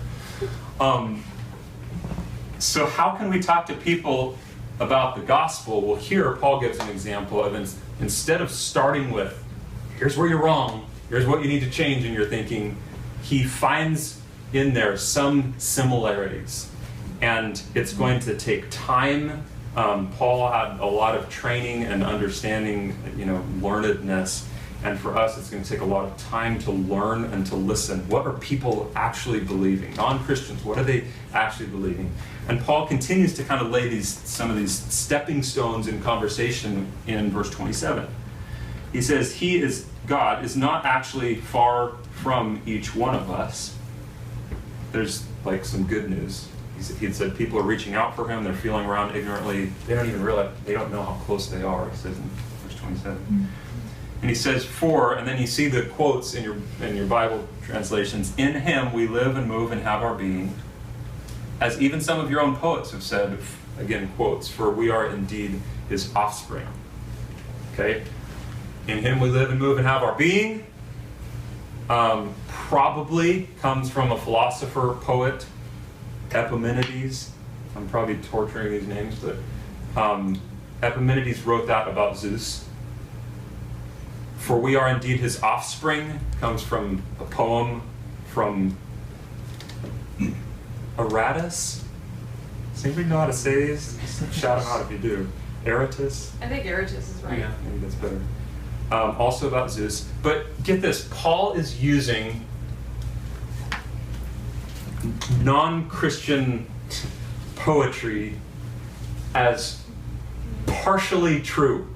So how can we talk to people about the gospel? Well, here Paul gives an example of instead of starting with, here's where you're wrong, here's what you need to change in your thinking, he finds in there some similarities. And it's going to take time. Paul had a lot of training and understanding, learnedness. And for us, it's going to take a lot of time to learn and to listen. What are people actually believing? Non-Christians, what are they actually believing? And Paul continues to kind of lay some of these stepping stones in conversation in verse 27. He says, God is not actually far from each one of us. There's like some good news. He said people are reaching out for him. They're feeling around ignorantly. They don't even realize, they don't know how close they are, he says in verse 27. Mm-hmm. And he says, and then you see the quotes in your Bible translations, in him we live and move and have our being. As even some of your own poets have said, again, quotes, for we are indeed his offspring. Okay? In him we live and move and have our being. Probably comes from a philosopher, poet, Epimenides. I'm probably torturing these names, but Epimenides wrote that about Zeus. For we are indeed his offspring comes from a poem from Aratus. Does anybody know how to say these? Shout them out if you do. Aratus? I think Aratus is right. Yeah, maybe that's better. Also about Zeus. But get this, Paul is using non-Christian poetry as partially true.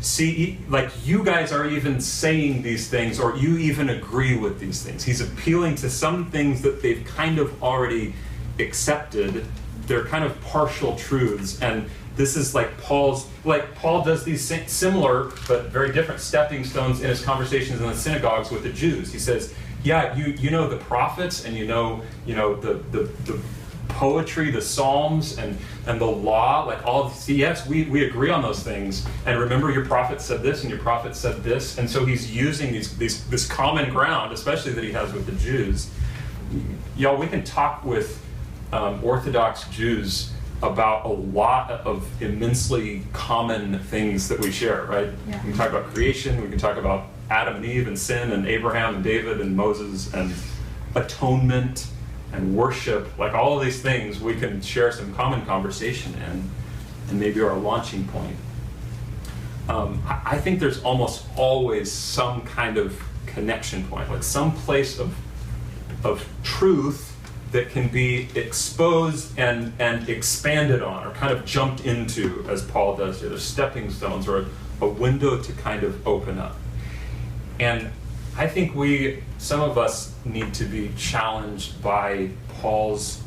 See, like you guys are even saying these things, or you even agree with these things. He's appealing to some things that they've kind of already accepted. They're kind of partial truths, and this is Paul does these similar but very different stepping stones in his conversations in the synagogues with the Jews. He says, yeah, you know the prophets, and you know the poetry, the Psalms, and the law, like all. Yes, we agree on those things. And remember, your prophet said this, and your prophet said this, and so he's using this common ground, especially that he has with the Jews. Y'all, we can talk with Orthodox Jews about a lot of immensely common things that we share, right? Yeah. We can talk about creation. We can talk about Adam and Eve and sin and Abraham and David and Moses and atonement and worship, like all of these things we can share some common conversation in, and maybe our launching point. I think there's almost always some kind of connection point, like some place of truth that can be exposed and expanded on, or kind of jumped into, as Paul does here. There's stepping stones, or a window to kind of open up. And I think some of us need to be challenged by Paul's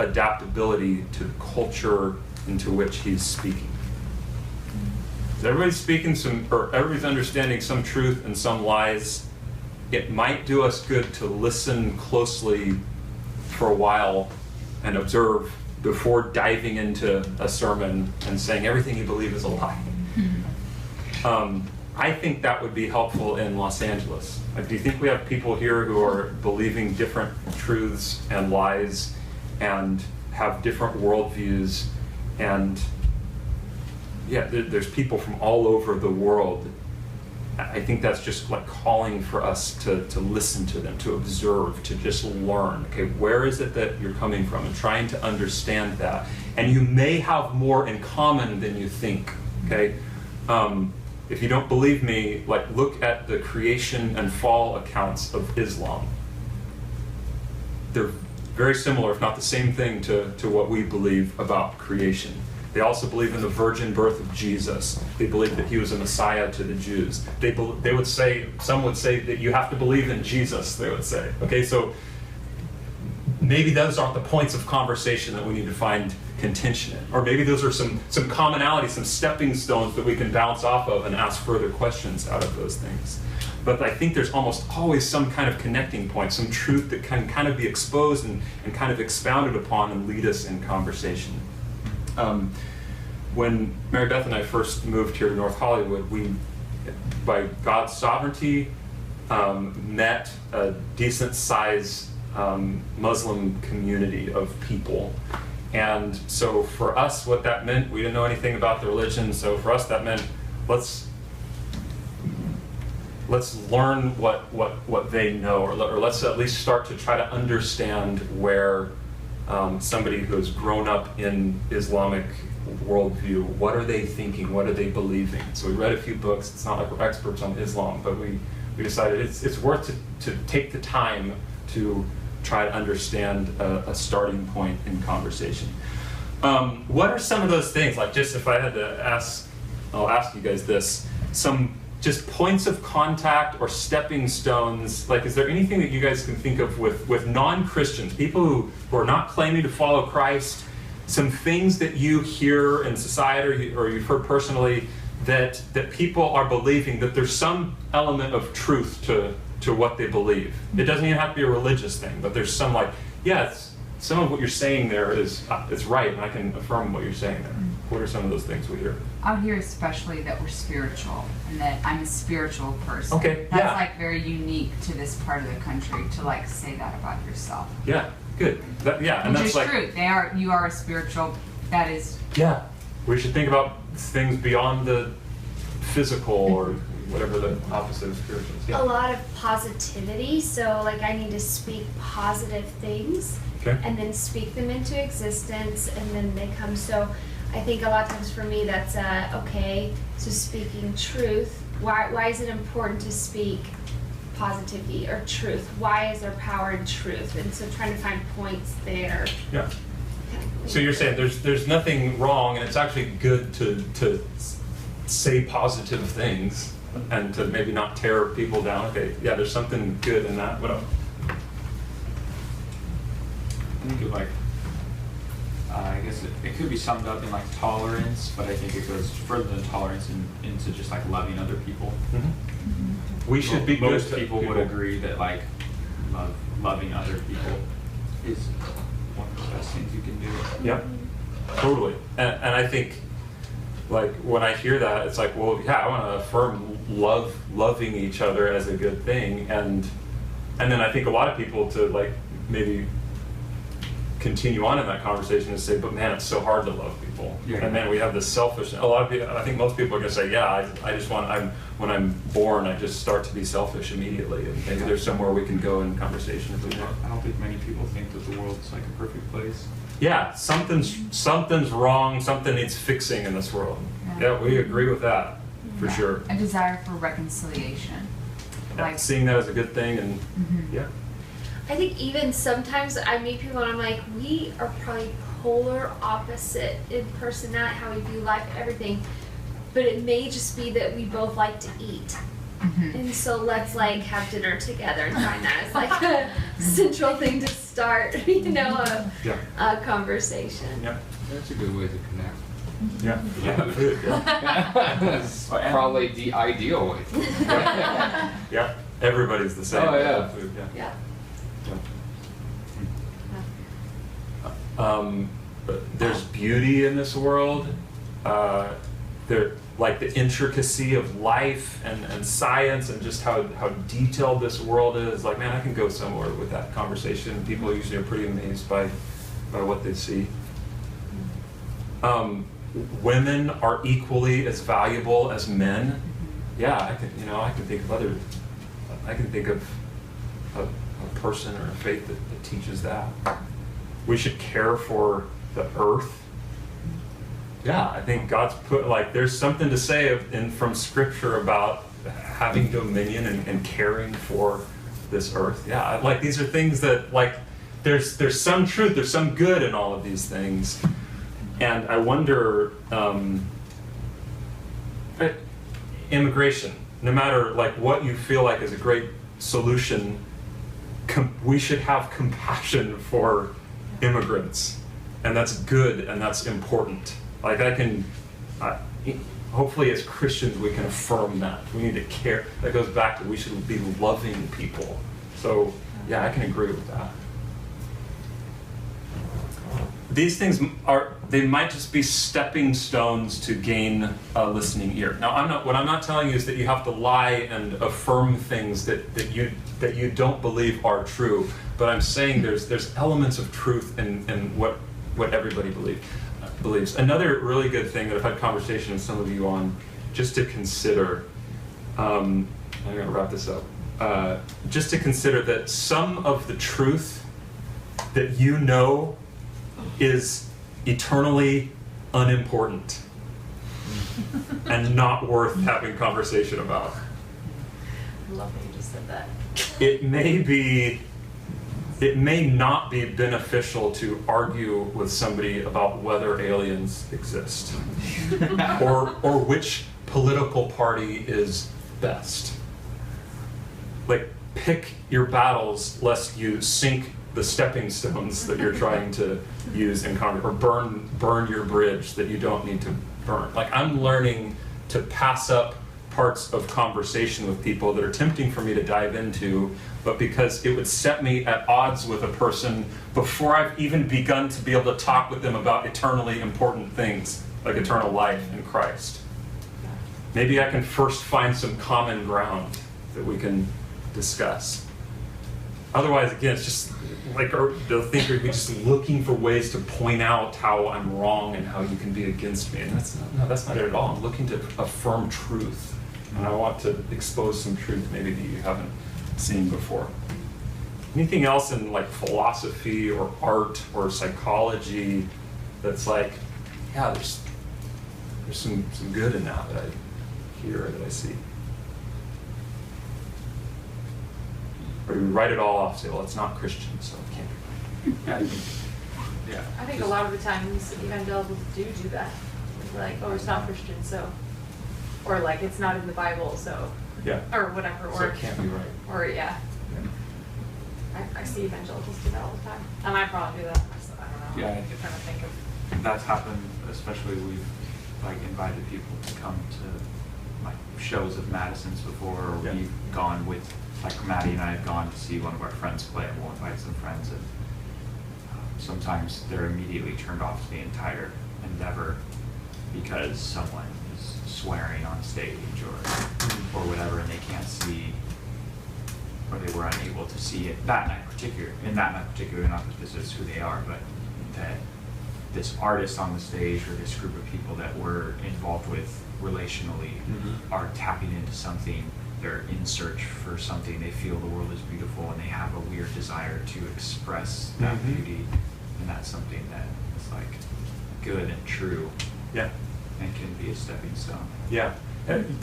adaptability to the culture into which he's speaking. Everybody's speaking everybody's understanding some truth and some lies. It might do us good to listen closely for a while and observe before diving into a sermon and saying everything you believe is a lie. I think that would be helpful in Los Angeles. Do you think we have people here who are believing different truths and lies and have different worldviews? And yeah, there's people from all over the world. I think that's just like calling for us to listen to them, to observe, to just learn. Okay, where is it that you're coming from, and trying to understand that. And you may have more in common than you think. Okay. If you don't believe me, look at the creation and fall accounts of Islam. They're very similar, if not the same thing, to what we believe about creation. They also believe in the virgin birth of Jesus. They believe that he was a Messiah to the Jews. Some would say that you have to believe in Jesus, they would say. Okay, so maybe those aren't the points of conversation that we need to find contention in. Or maybe those are some commonalities, some stepping stones that we can bounce off of and ask further questions out of those things. But I think there's almost always some kind of connecting point, some truth that can kind of be exposed and kind of expounded upon and lead us in conversation. When Mary Beth and I first moved here to North Hollywood, we, by God's sovereignty, met a decent sized Muslim community of people. And so for us, what that meant, we didn't know anything about the religion, so for us that meant let's learn what they know, or let's at least start to try to understand where somebody who has grown up in Islamic worldview, what are they thinking, what are they believing? So we read a few books. It's not like we're experts on Islam, but we decided it's worth to take the time to try to understand a starting point in conversation. What are some of those things, like just if I had to ask, I'll ask you guys this, some just points of contact or stepping stones, like is there anything that you guys can think of with non-Christians, people who are not claiming to follow Christ, some things that you hear in society or you've heard personally that people are believing that there's some element of truth to what they believe. It doesn't even have to be a religious thing, but there's some like, yeah, some of what you're saying there is right, and I can affirm what you're saying there. What are some of those things we hear? Out here especially that we're spiritual and that I'm a spiritual person. Okay, That's yeah. like very unique to this part of the country to like say that about yourself. Yeah, good. Yeah, and Which that's is like, true. You are a spiritual, that is. yeah, we should think about things beyond the physical or whatever the opposite of spiritual is. Yeah. A lot of positivity, so like I need to speak positive things Okay. and then speak them into existence, and then they come. So I think a lot of times for me that's okay, so speaking truth. Why is it important to speak positivity or truth? Why is there power in truth? And so trying to find points there. Yeah. So you're saying there's nothing wrong, and it's actually good to say positive things and to maybe not tear people down. Okay, yeah, there's something good in that. What else? I think of like, I guess it could be summed up in like tolerance, but I think it goes further than tolerance into just like loving other people. Mm-hmm. We should be good Most to people would agree that like loving other people is one of the best things you can do. Yeah, totally. And I think, like, when I hear that, it's like, well, yeah, I want to affirm loving each other as a good thing, and then I think a lot of people to like maybe continue on in that conversation and say, but man, it's so hard to love people. Yeah. And man, we have this selfish. A lot of people, I think most people are going to say, yeah, I just want. When I'm born, I just start to be selfish immediately, and maybe there's somewhere we can go in conversation if we want. I don't think many people think that the world's like a perfect place. Yeah, something's wrong. Something needs fixing in this world. Yeah, we agree with that for Yeah. sure. A desire for reconciliation. Yeah, Like, seeing that as a good thing, and yeah. I think even sometimes I meet people and I'm like, we are probably polar opposite in personality, how we view life, everything. But it may just be that we both like to eat. And so let's like have dinner together and find that as like a central thing to start, a conversation. Yeah. That's a good way to connect. Yeah. Yeah. Food, yeah. That's probably the ideal way. Yeah. Everybody's the same. Oh, yeah. with food, yeah. Yeah. But there's beauty in this world. Like the intricacy of life and science and just how detailed this world is. Like, man, I can go somewhere with that conversation. People usually are pretty amazed by what they see. Women are equally as valuable as men. Yeah, I can think of a person or a faith that teaches that. We should care for the earth. Yeah, I think God's put, like, there's something to say from Scripture about having dominion and caring for this earth. Yeah, like, these are things that, like, there's some truth, there's some good in all of these things. And I wonder, immigration, no matter, like, what you feel like is a great solution, we should have compassion for immigrants, and that's good and that's important. Like hopefully as Christians we can affirm that. We need to care. That goes back to we should be loving people. So yeah, I can agree with that. These things they might just be stepping stones to gain a listening ear. Now what I'm not telling you is that you have to lie and affirm things that you don't believe are true, but I'm saying there's elements of truth in what everybody believes. Another really good thing that I've had conversation with some of you on, just to consider, I'm going to wrap this up, just to consider that some of the truth that you know is eternally unimportant and not worth having conversation about. I love that you just said that. It may not be beneficial to argue with somebody about whether aliens exist or which political party is best. Like, pick your battles lest you sink the stepping stones that you're trying to use in Congress, or burn your bridge that you don't need to burn. Like, I'm learning to pass up parts of conversation with people that are tempting for me to dive into, but because it would set me at odds with a person before I've even begun to be able to talk with them about eternally important things, like eternal life in Christ. Maybe I can first find some common ground that we can discuss. Otherwise, again, it's just like they'll think you're just looking for ways to point out how I'm wrong and how you can be against me. And that's not it at all. I'm looking to affirm truth. And I want to expose some truth maybe that you haven't seen before. Anything else in like philosophy or art or psychology that's like, yeah, there's some good in that I hear, that I see. Or you write it all off, say, well, it's not Christian, so it can't be. Yeah. I think a lot of the times evangelicals do that. It's like, oh, it's not Christian, so, or like it's not in the Bible, so, Yeah. or whatever, So it can't be right. or yeah. I see evangelicals do that all the time, and I probably do that. So I don't know. Yeah. I'm trying to think of. That's happened, especially we've like invited people to come to like shows of Madison's before, or Yeah. we've gone with, like Maddie and I have gone to see one of our friends play, and we'll invite some friends, and sometimes they're immediately turned off to the entire endeavor because someone is swearing on stage or whatever, and they can't see, or they were unable to see it that night particular, not that this is who they are, but that this artist on the stage or this group of people that we're involved with relationally are tapping into something. They're in search for something. They feel the world is beautiful, and they have a weird desire to express that beauty, and that's something that is like good and true. Yeah. And can be a stepping stone. Yeah.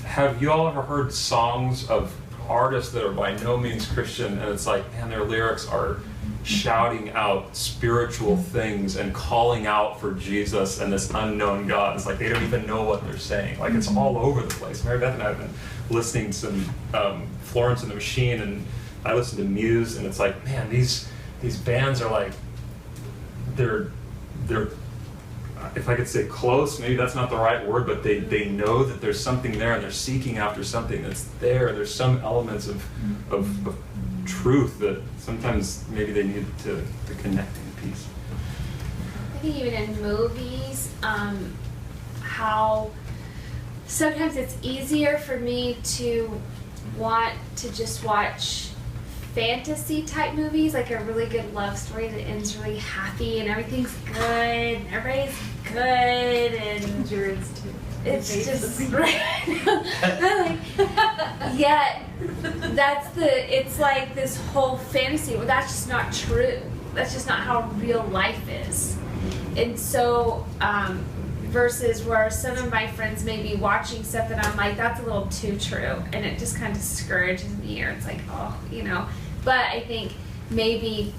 Have you all ever heard songs of artists that are by no means Christian, and it's like, man, their lyrics are shouting out spiritual things and calling out for Jesus and this unknown God? It's like they don't even know what they're saying. Like, it's all over the place. Mary Beth and I have been listening to some Florence and the Machine, and I listen to Muse, and it's like, man, these bands are like, they're if I could say close, maybe that's not the right word, but they know that there's something there, and they're seeking after something that's there. There's some elements of truth that sometimes maybe they need to connect in peace. I think even in movies, how sometimes it's easier for me to want to just watch fantasy type movies, like a really good love story that ends really happy and everything's good and everybody's good and it's just like, yet it's like this whole fantasy. Well, that's just not true. That's just not how real life is. And so versus where some of my friends may be watching stuff that I'm like, that's a little too true, and it just kind of discourages me, or it's like, oh, you know. But I think maybe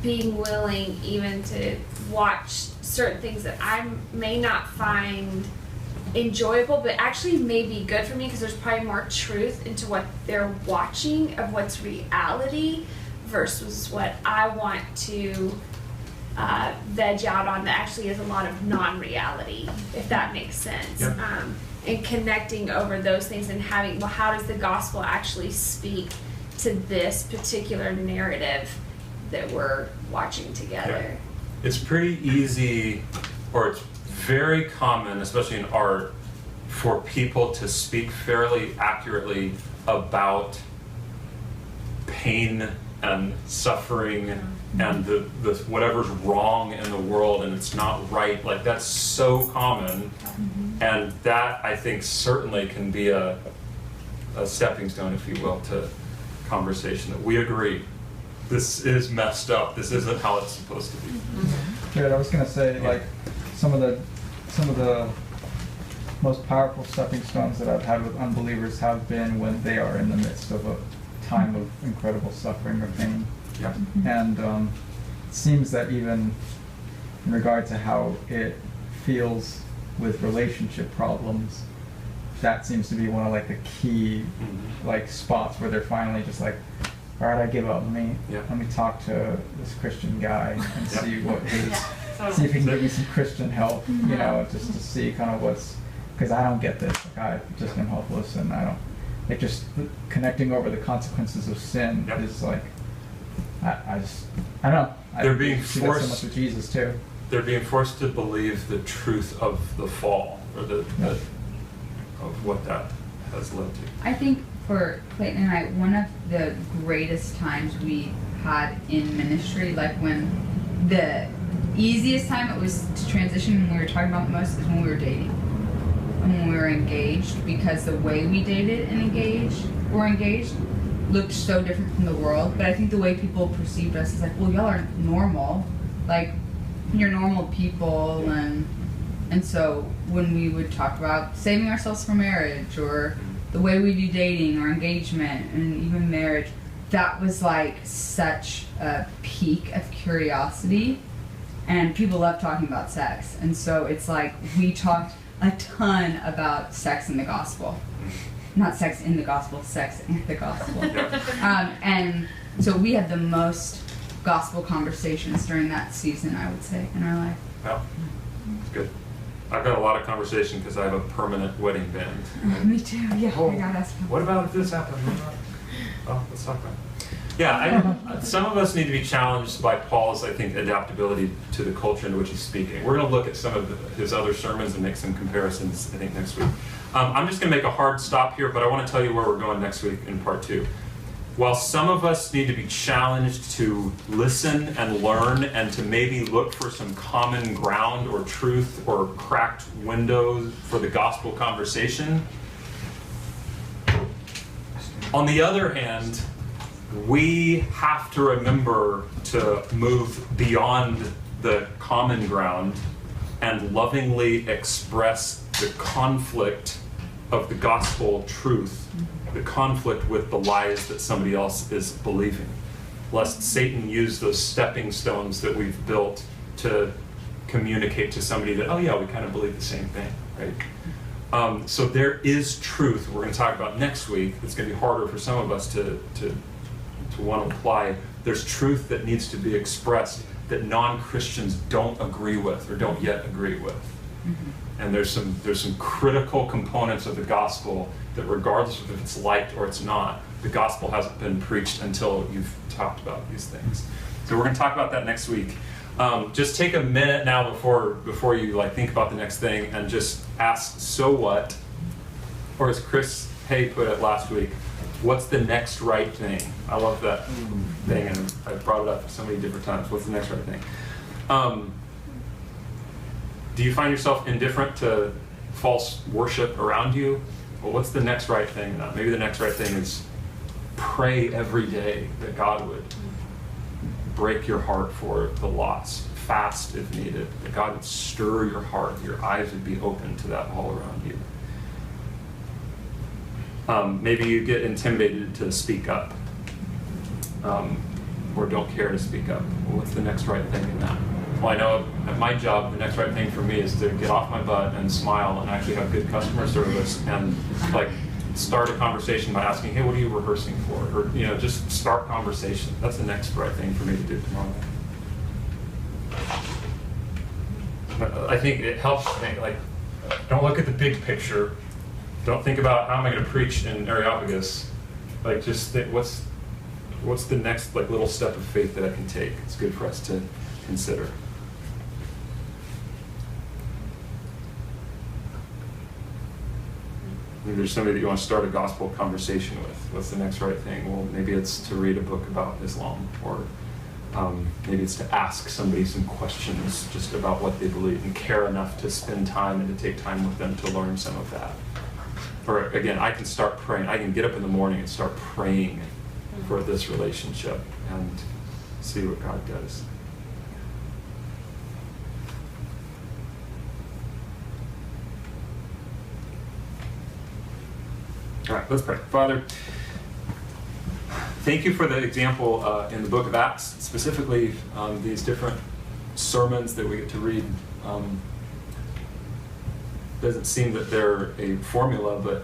being willing even to watch certain things that I may not find enjoyable, but actually may be good for me, because there's probably more truth into what they're watching of what's reality versus what I want to veg out on that actually is a lot of non-reality, if that makes sense. Yep. And connecting over those things and having, well, how does the gospel actually speak to this particular narrative that we're watching together? It's pretty easy, or it's very common, especially in art, for people to speak fairly accurately about pain and suffering and the whatever's wrong in the world and it's not right. Like, that's so common, and that, I think, certainly can be a stepping stone, if you will, to conversation that we agree this is messed up, this isn't how it's supposed to be. Good. I was gonna say, like, some of the most powerful stepping stones that I've had with unbelievers have been when they are in the midst of a time of incredible suffering or pain. Yeah. And it seems that even in regard to how it feels with relationship problems, that seems to be one of like the key like spots where they're finally just like, all right, I give up. Let me talk to this Christian guy and see what his, see if he can give me some Christian help, you know, just to see kind of what's, because I don't get this. Like, I just am helpless, and I don't. Like, just connecting over the consequences of sin is like, I don't know. They're being see that so much forced. with Jesus too. They're being forced to believe the truth of the fall, or the of what that has led to. I think for Clayton and I, one of the greatest times we had in ministry, like when the easiest time it was to transition when we were talking about the most is when we were dating. And when we were engaged, because the way we dated and engaged looked so different from the world. But I think the way people perceived us is like, well, y'all are normal. Like, you're normal people, and so when we would talk about saving ourselves for marriage, or the way we do dating or engagement and even marriage, that was like such a peak of curiosity, and people love talking about sex, and so it's like we talked a ton about sex in the gospel. Not sex in the gospel, sex and the gospel. And so we had the most gospel conversations during that season, I would say, in our life. Yeah, it's good. I've got a lot of conversation because I have a permanent wedding band. Me too, yeah, Oh, I got asked. what about if this happened? Oh, let's talk about it. Yeah, some of us need to be challenged by Paul's, I think, adaptability to the culture into which he's speaking. We're going to look at some of his other sermons and make some comparisons, I think, next week. I'm just going to make a hard stop here, but I want to tell you where we're going next week in part 2. While some of us need to be challenged to listen and learn and to maybe look for some common ground or truth or cracked windows for the gospel conversation, on the other hand, we have to remember to move beyond the common ground and lovingly express the conflict of the gospel truth, the conflict with the lies that somebody else is believing, lest Satan use those stepping stones that we've built to communicate to somebody that, oh yeah, we kind of believe the same thing, right? So there is truth we're going to talk about next week. It's going to be harder for some of us to want to apply. There's truth that needs to be expressed that non-Christians don't agree with or don't yet agree with. And there's some critical components of the gospel that, regardless of if it's liked or it's not, the gospel hasn't been preached until you've talked about these things. So we're going to talk about that next week. Just take a minute now before you like think about the next thing and just ask, so what? Or as Chris Hay put it last week, what's the next right thing? I love that thing, and I've brought it up so many different times. What's the next right thing? Do you find yourself indifferent to false worship around you? Well, what's the next right thing? Maybe the next right thing is pray every day that God would break your heart for the lost. Fast if needed. That God would stir your heart. Your eyes would be open to that all around you. Maybe you get intimidated to speak up, or don't care to speak up. Well, what's the next right thing in that? Well, I know at my job, the next right thing for me is to get off my butt and smile and actually have good customer service and like start a conversation by asking, hey, what are you rehearsing for? Or, just start conversation. That's the next right thing for me to do tomorrow. I think it helps to think, like, don't look at the big picture. Don't think about how am I going to preach in Areopagus. Like, just think, what's the next little step of faith that I can take? It's good for us to consider. Maybe there's somebody that you want to start a gospel conversation with. What's the next right thing? Well, maybe it's to read a book about Islam, or maybe it's to ask somebody some questions just about what they believe and care enough to spend time and to take time with them to learn some of that. Or again, I can start praying. I can get up in the morning and start praying for this relationship and see what God does. All right, let's pray. Father, thank you for the example in the book of Acts, specifically these different sermons that we get to read. Doesn't seem that they're a formula,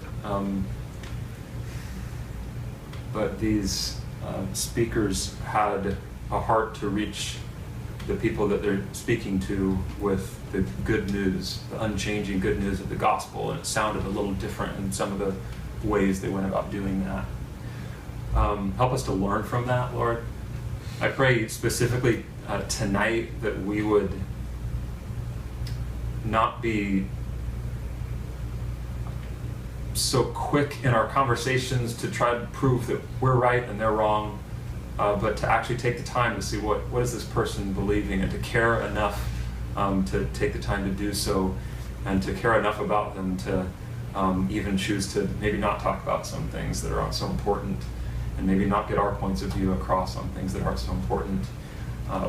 but these speakers had a heart to reach the people that they're speaking to with the good news, the unchanging good news of the gospel, and it sounded a little different in some of the ways they went about doing that. Help us to learn from that, Lord. I pray specifically tonight that we would not be so quick in our conversations to try to prove that we're right and they're wrong, but to actually take the time to see what is this person believing, and to care enough to take the time to do so, and to care enough about them to even choose to maybe not talk about some things that aren't so important, and maybe not get our points of view across on things that aren't so important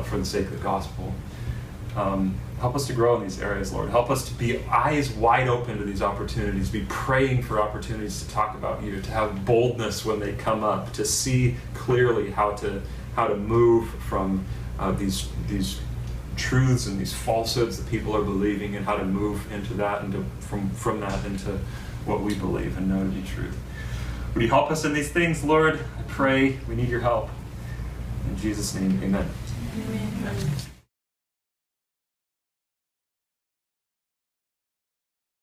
for the sake of the gospel. Help us to grow in these areas, Lord. Help us to be eyes wide open to these opportunities, be praying for opportunities to talk about you, to have boldness when they come up, to see clearly how to move from these truths and these falsehoods that people are believing, and how to move into that, and from that into what we believe and know to be truth. Would you help us in these things, Lord? I pray we need your help. In Jesus' name, amen. Amen.